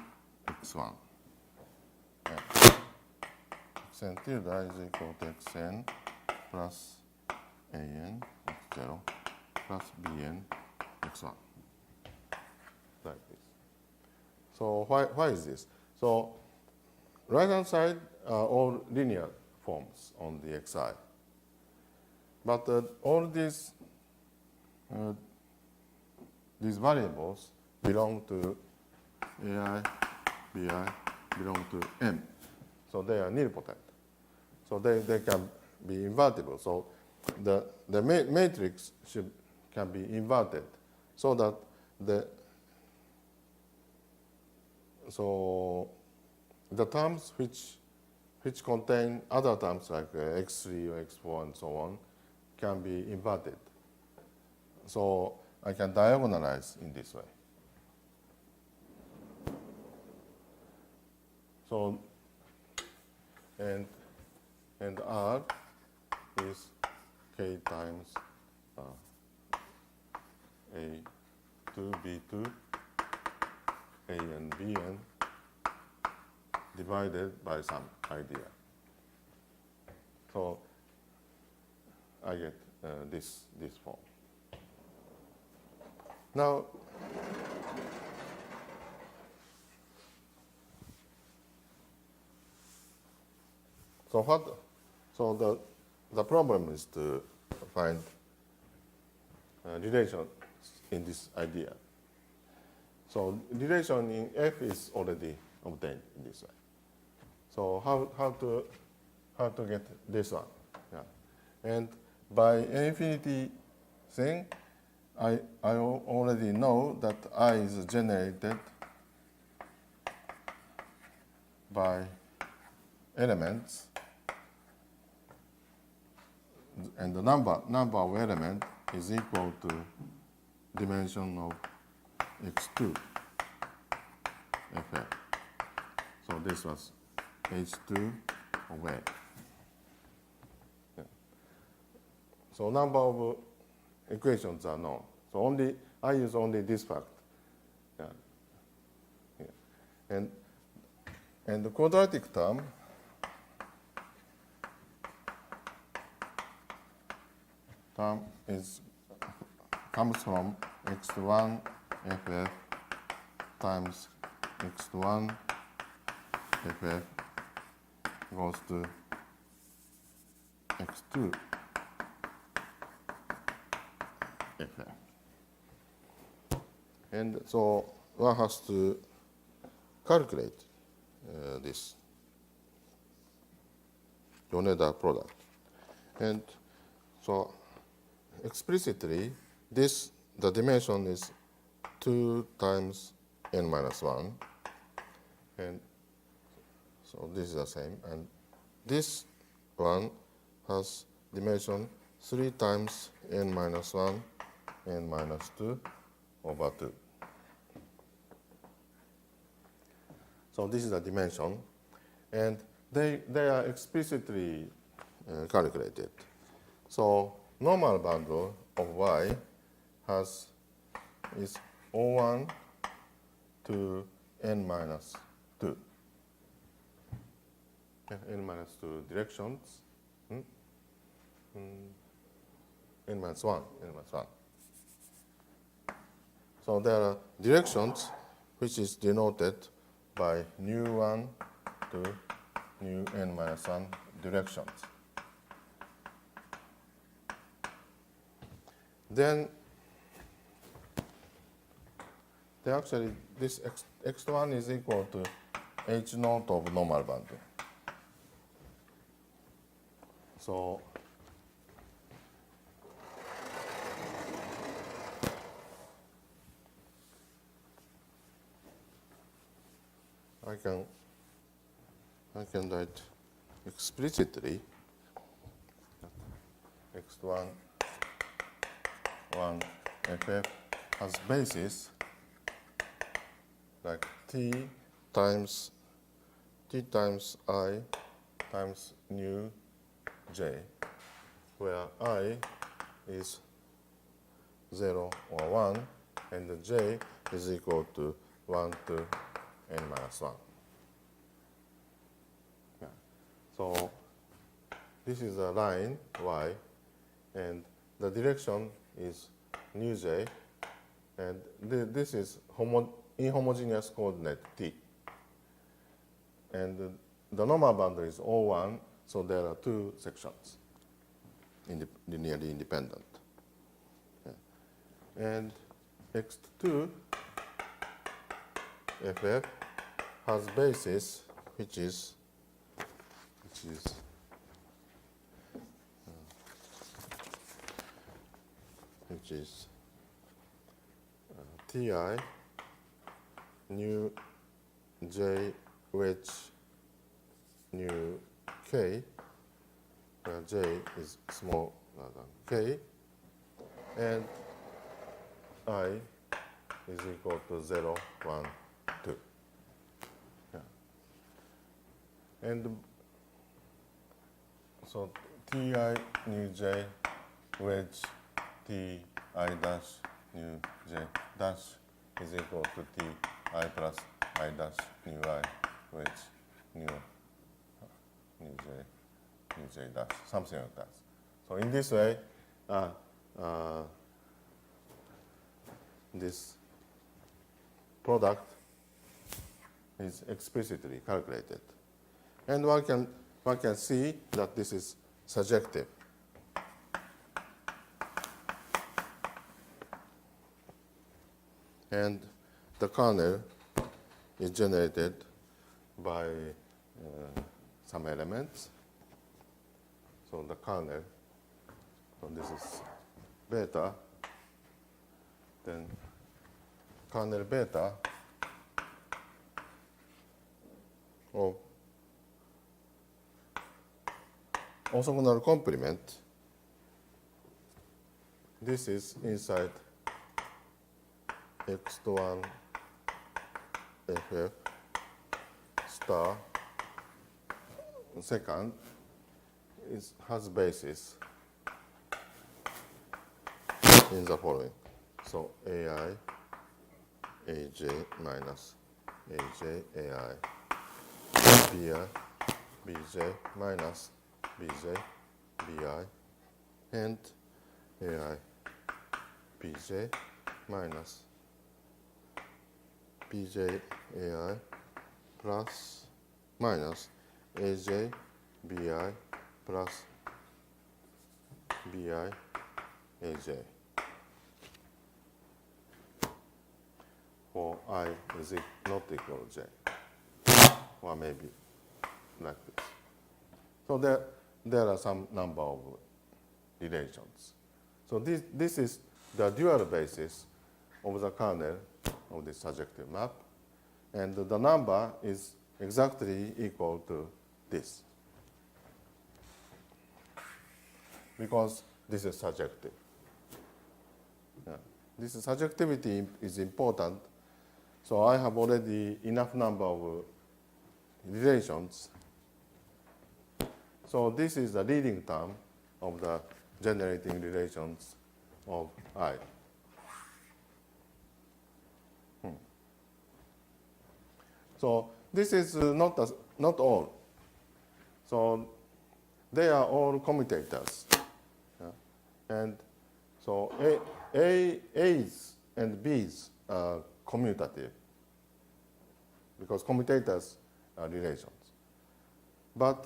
x1. Yeah. xn tilde is equal to xn plus an x0 plus bn x1. Like this. So why is this? So right-hand side are all linear forms on the xi. But all these variables belong to ai, bi, belong to m. So they are nilpotent. So they can be invertible. So the matrix can be inverted so that the terms which contain other terms like x3 or x4 and so on can be inverted. So I can diagonalize in this way. So and R is k times A2, B2, A and Bn divided by some idea. So I get this form. Now, so the problem is to find relation in this idea. So relation in F is already obtained in this way. So how to get this one? Yeah. And by infinity thing, I already know that I is generated by elements, and the number of elements is equal to dimension of x2 ff. So this was h2 of a. Yeah. So number of equations are known. So I use only this fact. Yeah. Yeah. And the quadratic term comes from x1 ff times x1 ff goes to x2 ff. And so one has to calculate this Yoneda product. And so explicitly, the dimension is 2 times n minus 1. And so this is the same. And this one has dimension 3 times n minus 1, n minus 2 over 2. So this is the dimension. And they are explicitly calculated. So normal bundle of y is O1 to n minus 2. N minus 2 directions. N minus 1. N minus 1. So there are directions which is denoted by nu 1 to nu n minus 1 directions. Then actually this x1 is equal to h naught of normal bundle. So I can write explicitly x1 one ff has basis like t times I times nu j, where I is 0 or 1, and the j is equal to 1 to n minus 1. Yeah. So this is a line y, and the direction is nu j, and this is inhomogeneous coordinate t. And the normal boundary is O1, so there are two sections, linearly independent. Yeah. And X2 FF has basis which is Ti nu j wedge nu k, where j is smaller than k, and I is equal to 0, 1, 2. Yeah. And so Ti nu j wedge Ti dash nu j dash is equal to Ti plus I dash nu I wedge nu j dash, something like that. So in this way, this product is explicitly calculated, and one can see that this is surjective. And the kernel is generated by some elements. So the kernel, so this is beta, then kernel beta of orthogonal complement. This is inside X1 FF star. Second has basis in the following. So AI, AJ minus AJ, AI, BI, BJ minus BJ, BI, and AI, BJ minus BJ, AI plus minus AJ, BI plus BI, AJ. For I is not equal to j, or maybe like this. So there are some number of relations. So this is the dual basis of the kernel of this surjective map, and the number is exactly equal to this, because this is surjective. Yeah. This surjectivity is important. So I have already enough number of relations. So this is the leading term of the generating relations of I. So this is not all. So they are all commutators. Yeah. And so A's and B's are commutative, because commutators are relations. But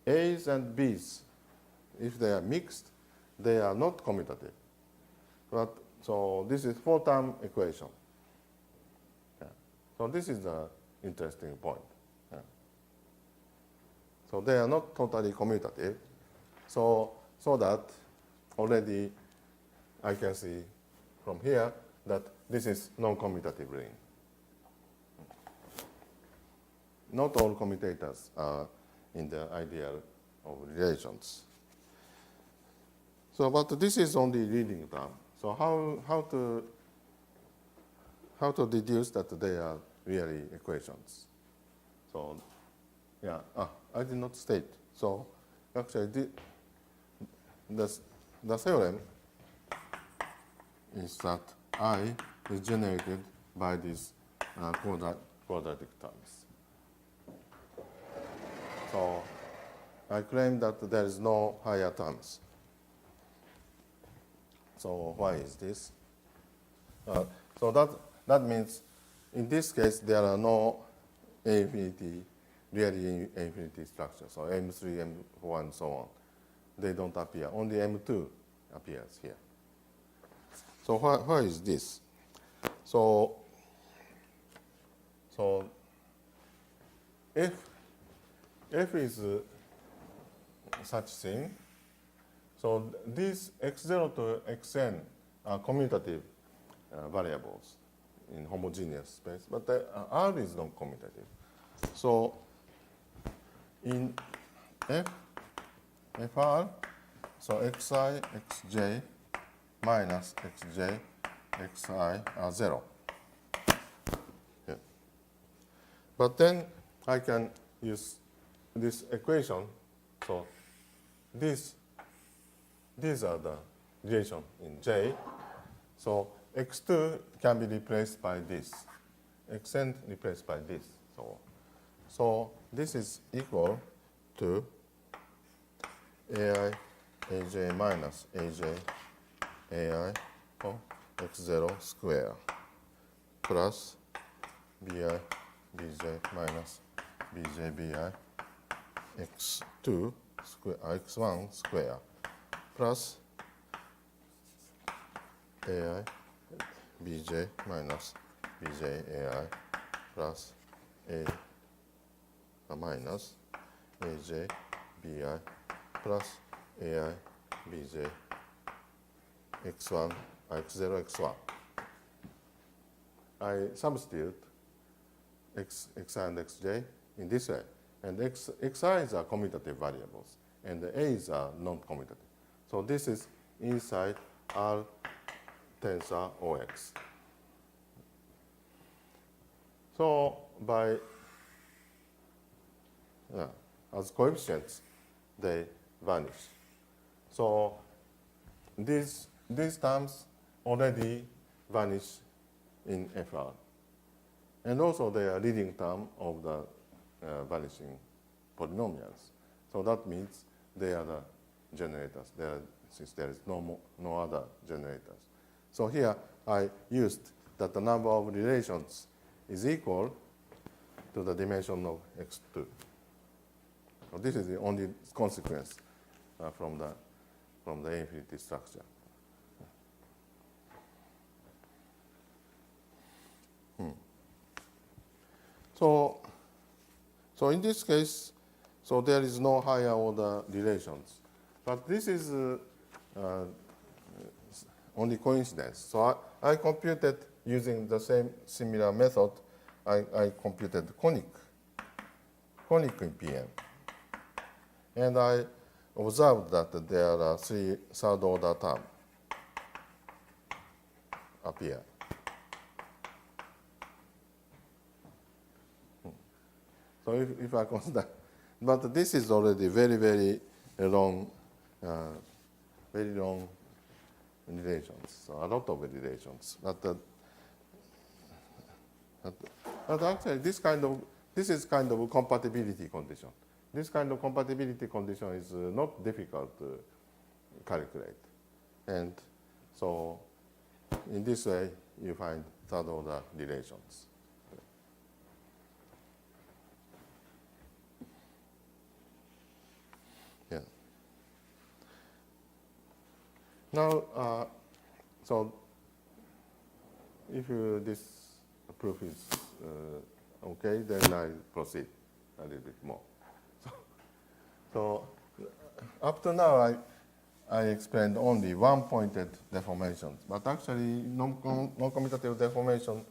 A's and B's, if they are mixed, they are not commutative. But so this is four-term equation. Yeah. So this is the interesting point. Yeah. So they are not totally commutative. So that already I can see from here that this is non-commutative ring. Not all commutators are in the ideal of relations. So, but this is only leading term. So how to deduce that they are really equations? So yeah, I did not state. So actually, the theorem is that I is generated by these quadratic terms. So I claim that there is no higher terms. So why is this? So that means in this case there are no A infinity, really A infinity structures. So M3, M4, and so on. They don't appear. Only M2 appears here. So why is this? So if F is such thing, so these x0 to xn are commutative variables in homogeneous space, but R is non-commutative. So in Fr, so xi, xj minus xj, xi are 0. Yeah. But then I can use this equation. So these are the relation in J. So x2 can be replaced by this. Xn replaced by this. So this is equal to ai aj minus aj ai for x0 square plus bi bj minus bj bi x2 square x1 square plus ai bj minus bj ai plus a minus aj bi plus ai bj x1 x0 x1. I substitute xi and xj in this way, and xi's are commutative variables, and the a's are non-commutative. So this is inside R tensor OX. So by as coefficients, they vanish. So these terms already vanish in FR. And also they are leading term of the vanishing polynomials. So that means they are the generators, since there is no other generators. So here I used that the number of relations is equal to the dimension of x2. So this is the only consequence from the infinity structure. So in this case, so there is no higher order relations, but this is only coincidence. So I computed using the similar method. I computed conic in Pn, and I observed that there are 3 third-order terms appear. So if I consider, but this is already very long, very long relations. So a lot of relations. But actually, this is kind of a compatibility condition. This kind of compatibility condition is not difficult to calculate, and so in this way you find third-order relations. Yeah. Now, so if this proof is okay, then I proceed a little bit more. So up to now, I explained only one-pointed deformations, but actually non-commutative deformation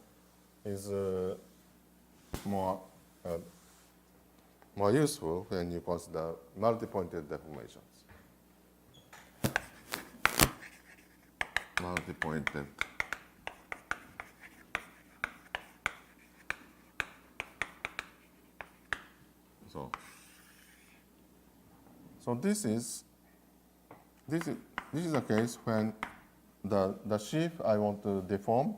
is more useful when you consider multi-pointed deformations. multi-pointed. So this is the case when the sheaf I want to deform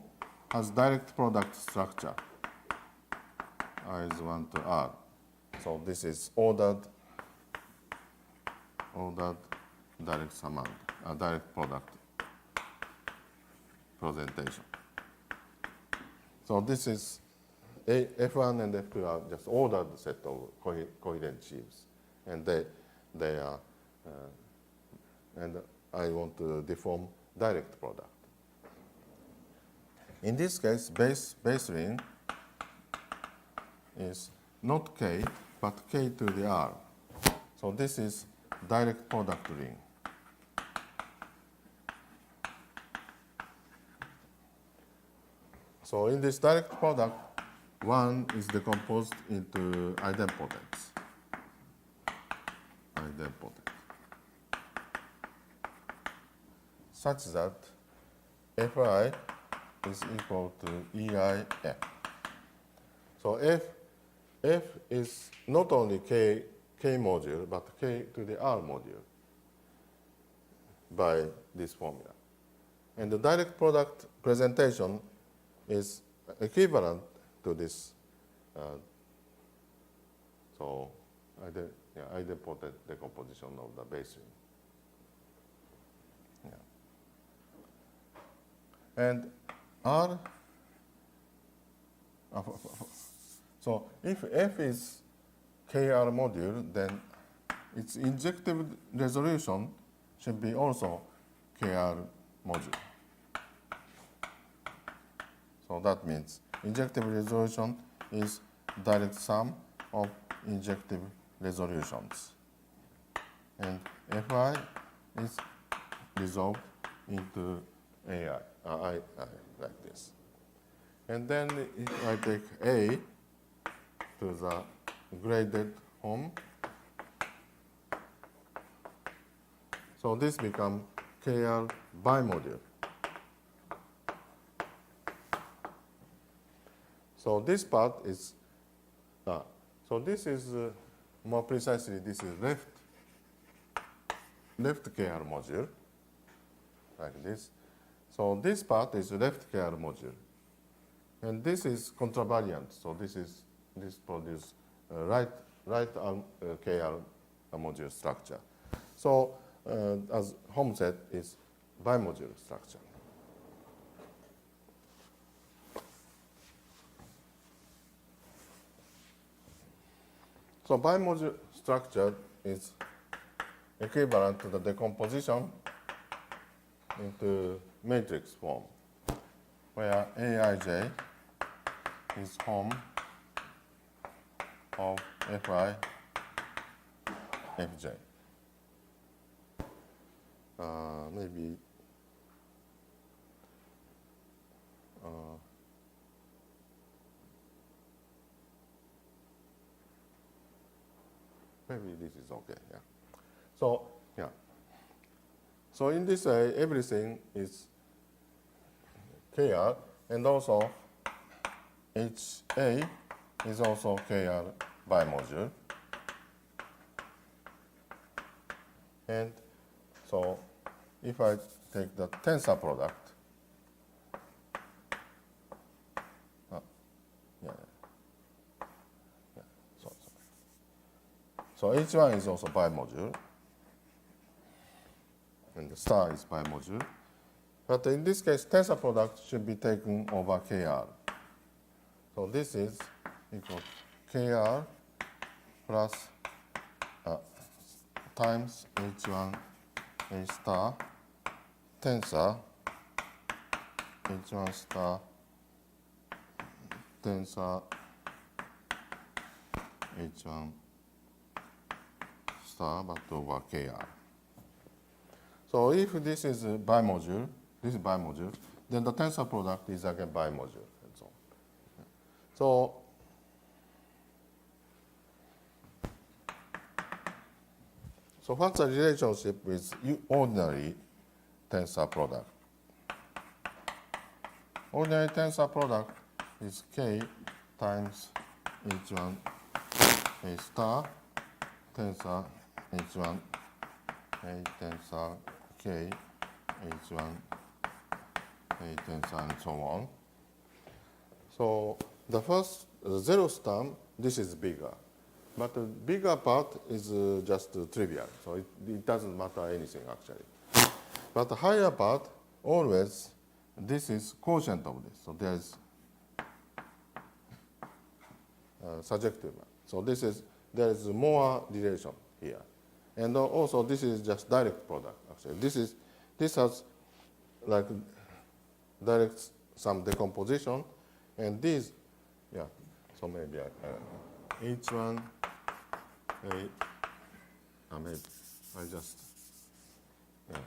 has direct product structure. I is 1 to R. So this is ordered direct summand, direct product presentation. So this is F1 and F2 are just ordered set of coherent sheaves, and they are and I want to deform direct product. In this case, base ring is not K, but K to the R. So this is direct product ring. So in this direct product, one is decomposed into idempotents. Such that Fi is equal to EIF. So F is not only K module, but K to the R module by this formula. And the direct product presentation is equivalent to this. So idempotent decomposition of the base ring. And R, so if F is KR module, then its injective resolution should be also KR module. So that means injective resolution is direct sum of injective resolutions. And Fi is resolved into AI, like this. And then if I take A to the graded home, so this becomes KR bimodule. So this part is, so this is more precisely, this is left KR module, like this. So this part is left KR module. And this is contravariant. So this produces right KR module structure. So as Holm said, is bimodule structure. So bimodule structure is equivalent to the decomposition into matrix form, where Aij is Holm of Fi Fj. Maybe this is okay. Yeah. So yeah. So in this way, everything is KR, and also HA is also KR bimodule. And so if I take the tensor product, so H1 is also bimodule, and the star is bimodule. But in this case, tensor product should be taken over KR. So this is equal to KR plus times H1 A star tensor H1 star tensor H1 star but over KR. So if this is a bimodule, then the tensor product is again bimodule and so on. So what's the relationship with ordinary tensor product? ordinary tensor product is K times H1 A star tensor H1 A tensor K H1 A tensor and so on. So the first zeroth term, this is bigger. But the bigger part is just trivial, so it doesn't matter anything actually. But the higher part, always, this is quotient of this. So there's surjective. So there is more relation here. And also this is just direct product actually. This has like direct some decomposition, and these, yeah. So maybe H1 A, maybe I just, yeah.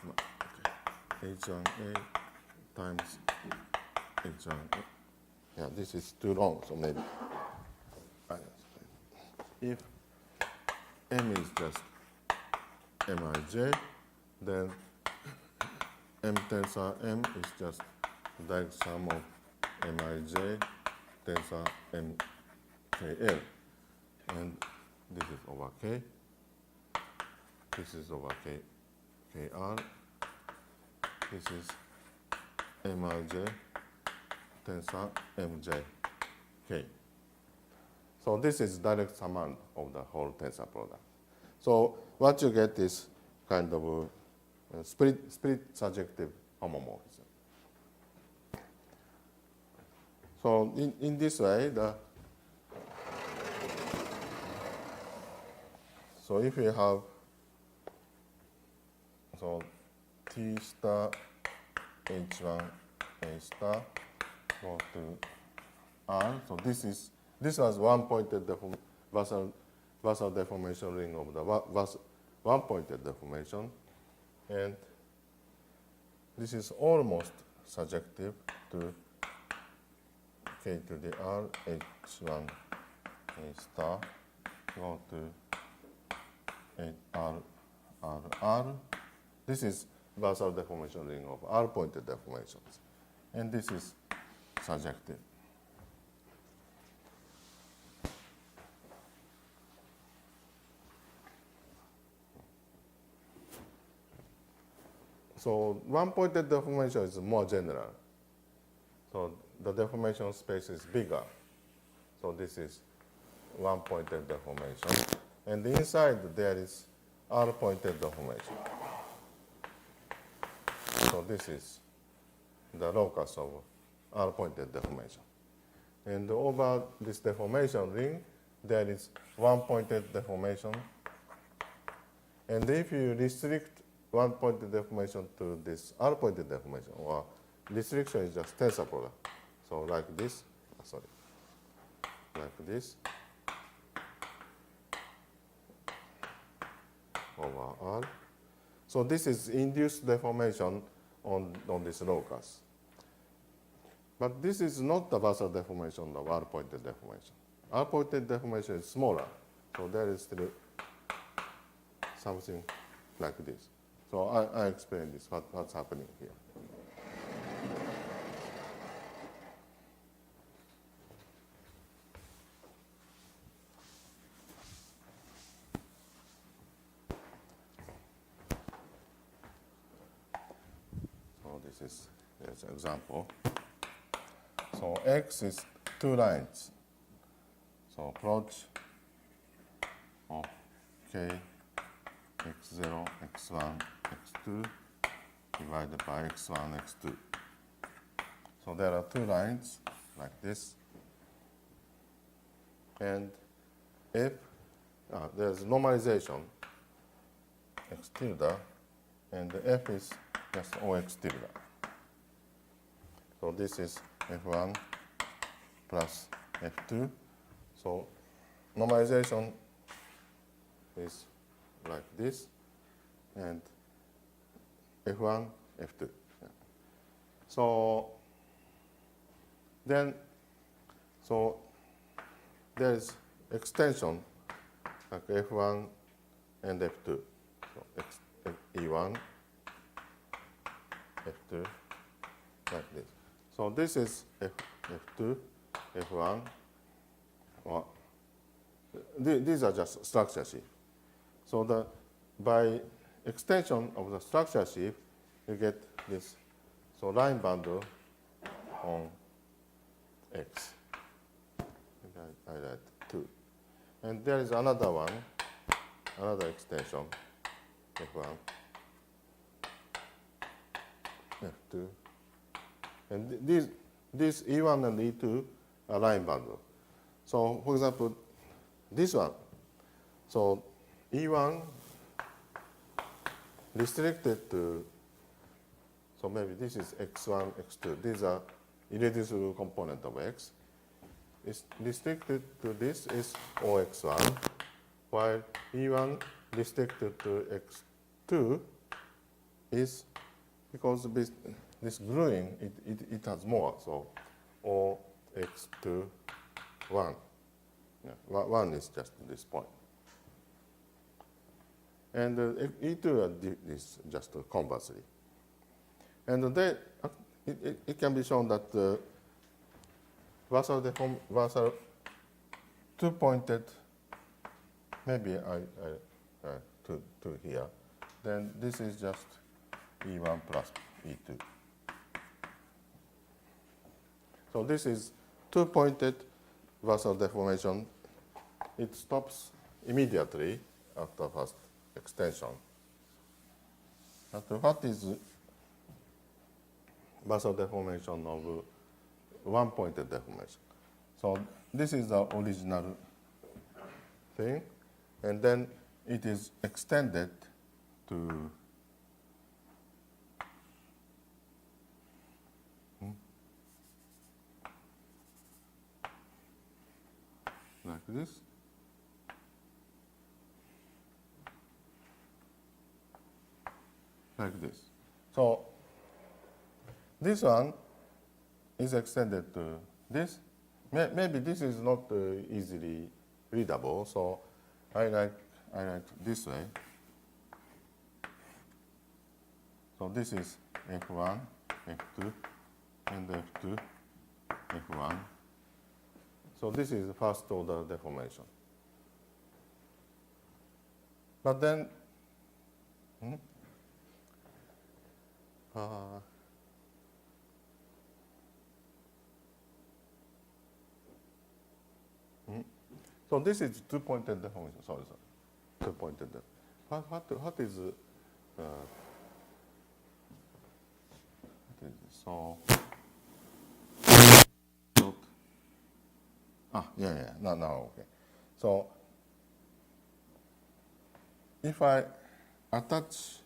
Okay. H1 A times H1 A. Yeah, this is too long, so maybe. If M is just Mij, then M tensor M is just direct sum of Mij tensor MKL. And this is over K. This is over K, KR. This is Mij tensor MJ K. So this is direct summand of the whole tensor product. So what you get is kind of a split surjective homomorphism. So in this way, so if you have, so T star H1 A star go to R, so this was one-pointed Vassal deformation ring of the one-pointed deformation, and this is almost surjective to K to the R H1 A star go to R. This is Vassal deformation ring of R-pointed deformations, and this is surjective. So one-pointed deformation is more general. So the deformation space is bigger. So this is one-pointed deformation. And inside there is R-pointed deformation. So this is the locus of R-pointed deformation. And over this deformation ring, there is one-pointed deformation. And if you restrict one-pointed deformation to this R-pointed deformation, or restriction is just tensor product. So like this, like this, over R. So this is induced deformation on this locus. But this is not the Vassal deformation of R-pointed deformation. R-pointed deformation is smaller, so there is still something like this. So I explain this, what's happening here. So there's an example. So X is two lines. So approach of K, X0, X1, X2 divided by X1, X2. So there are two lines like this. And if there's normalization, X tilde, and the F is just OX tilde. So this is F1 plus F2. So normalization is like this, and F1, F2. Yeah. So then, so there is extension like F1 and F2. So E1, F2, like this. So this is F2, F1. Well, these are just structure shift. So by extension of the structure shift, you get this. So line bundle on X. I write 2. And there is another one, another extension, F1, F2. And these E1 and E2 are line bundle. So for example, this one. So E1 restricted to, so maybe this is X1, X2. These are irreducible component of X. It's restricted to this is OX1, while E1 restricted to X2 is because this gluing, it has more, so OX2, 1. Yeah, 1 is just this point. And E2 is just conversely. And then it can be shown that Vassal two-pointed, maybe two here. Then this is just E1 plus E2. So this is two-pointed Vassal deformation. It stops immediately after first extension. But what is Vassal deformation of one-pointed deformation? So this is the original thing, and then it is extended to like this. Like this. So this one is extended to this. Maybe this is not easily readable, so I write this way. So this is F1, F2, and F2, F1. So this is the first order deformation. But then, so this is two-pointed deformation. Sorry, two-pointed. What is so? Yeah. Now, okay. So if I attach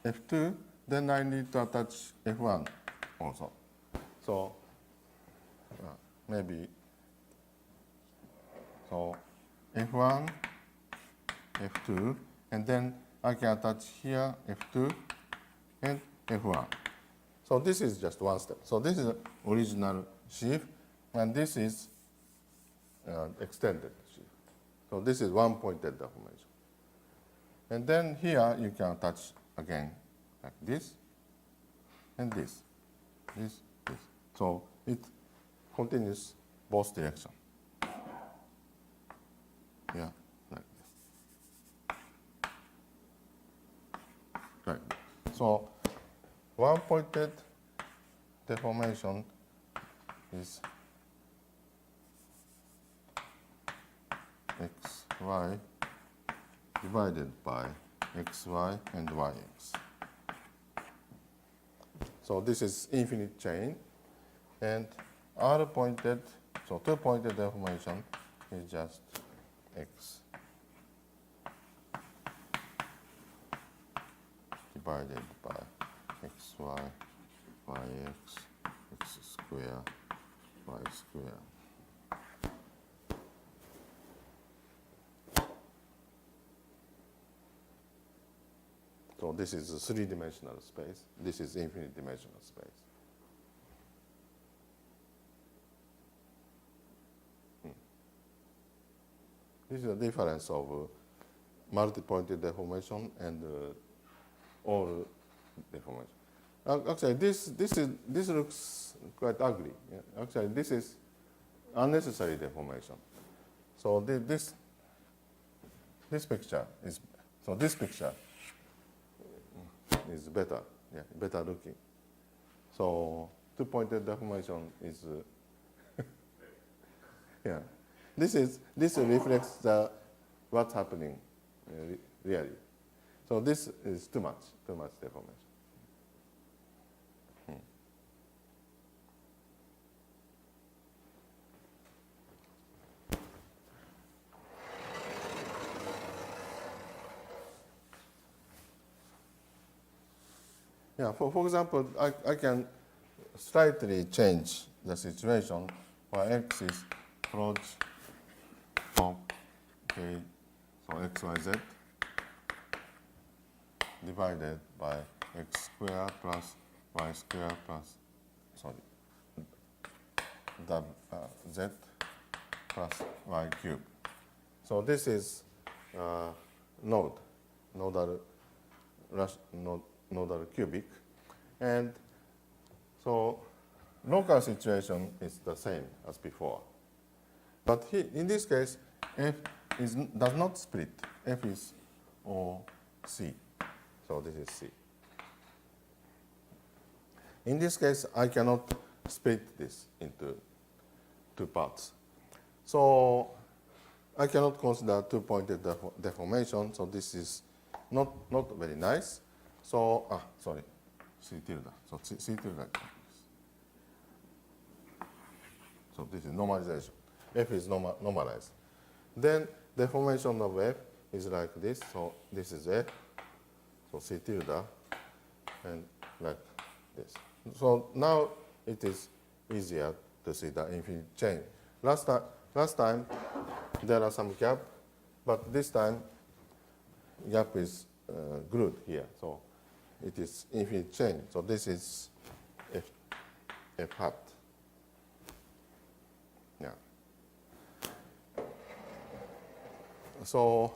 F2, then I need to attach F1 also. So maybe, so F1, F2, and then I can attach here F2 and F1. So this is just one step. So this is the original sheaf, and this is extended sheaf. So this is one-pointed deformation. And then here you can attach again like this and this. So it continues both directions. Yeah, like this. Right. So one-pointed deformation is xy divided by xy and yx. So this is infinite chain, and R-pointed, so two-pointed deformation is just x divided by xy, yx, x square, y square. So this is a three-dimensional space. This is infinite dimensional space. This is the difference of multi-pointed deformation and all deformation. Actually, this looks quite ugly. Yeah. Actually, this is unnecessary deformation. So this picture is better. Yeah, better looking. So two-pointed deformation is yeah. This reflects what's happening really. So this is too much deformation. Yeah, for example, I can slightly change the situation where x is approach of k, so x, y, z divided by x squared plus y squared plus, z plus y cubed. So this is nodal cubic. And so local situation is the same as before. But in this case, f does not split. F is all C. So this is C. In this case, I cannot split this into two parts. So I cannot consider two-pointed deformation, so this is not very nice. So, sorry, C tilde. So C tilde. So this is normalization. F is normalized. Then deformation of F is like this. So this is F. So C tilde, and like this. So now it is easier to see the infinite chain. Last time there are some gap, but this time gap is glued here. So it is infinite chain. So this is F hat. Yeah. So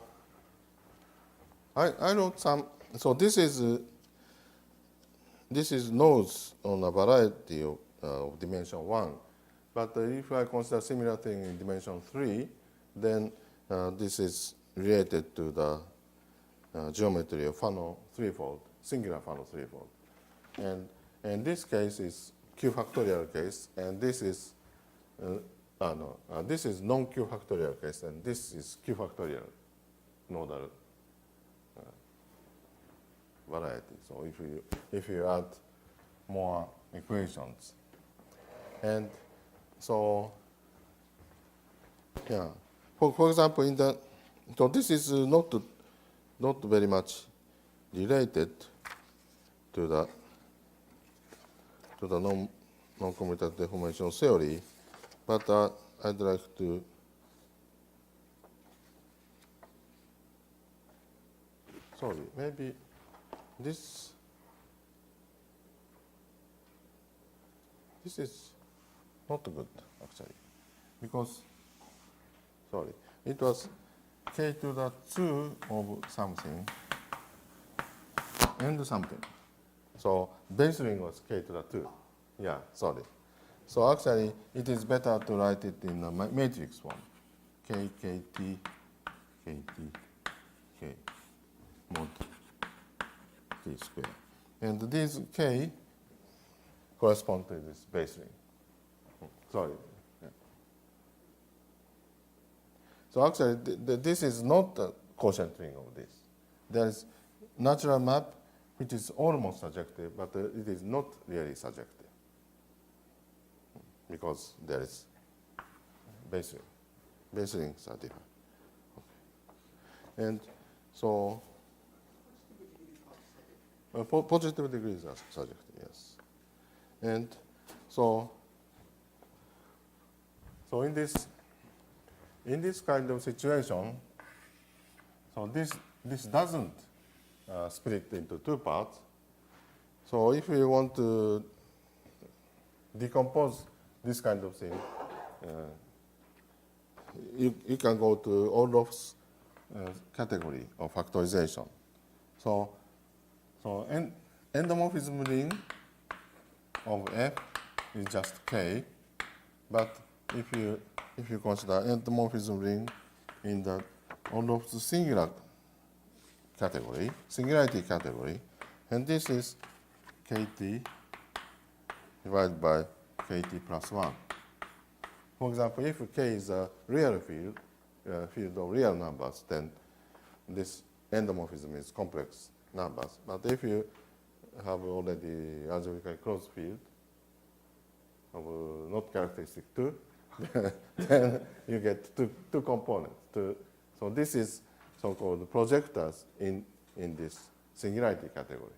I wrote some. So this is nodes on a variety of dimension 1. But if I consider similar thing in dimension 3, then this is related to the geometry of Fano threefold, singular Fano threefold. And this case is Q factorial case, and this is this is non-Q factorial case, and this is Q factorial nodal variety. So if you add more equations, and so yeah, for example, so this is not very much related to the non-commutative deformation theory, but I'd like to maybe this is not good actually, because it was k to the 2 of something and something. So base ring was k to the 2. Yeah, sorry. So actually, it is better to write it in a matrix form. K, K, T, K, T, K, mod T squared. And these K correspond to this base ring. Sorry. Yeah. So actually, this is not a quotient ring of this. There is natural map which is almost surjective, but it is not really surjective because there is base ring. Base rings are different. Okay. And so positive degrees are surjective, yes. And so in this kind of situation, so this doesn't split into two parts. So if we want to decompose this kind of thing, you can go to Orloff's category of factorization. So endomorphism ring of F is just K, but if you consider endomorphism ring in the almost singular category, singularity category, and this is KT divided by KT plus 1. For example, if K is a real field, field of real numbers, then this endomorphism is complex numbers. But if you have already algebraically closed field of not characteristic 2, then you get two components. So this is so-called projectors in this singularity category.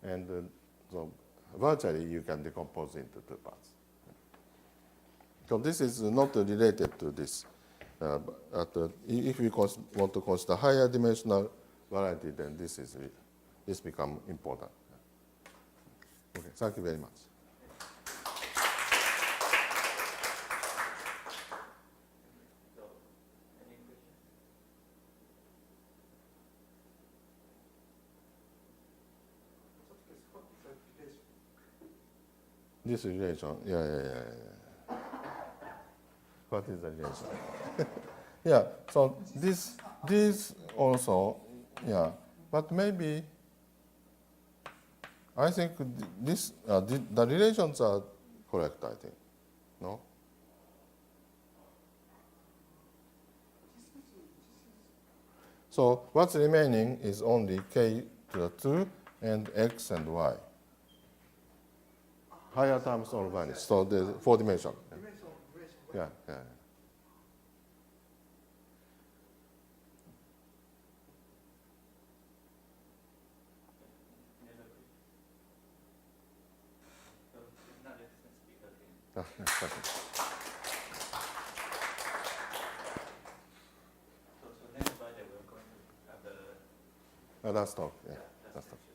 And so virtually you can decompose into 2 parts. So this is not related to this. If we want to consider higher dimensional variety, then this becomes important. Okay, thank you very much. So, any questions? What is the relation? This relation, yeah. What is the relation? Yeah, so this also, yeah, but maybe I think this the relations are correct, I think. No? So what's remaining is only k to the 2 and x and y. Higher terms all vanish. So the 4 dimension. Yeah. Another question. So, it's not let speak again. So next Friday we're going to have the That's talk. Yeah. that's That's talk.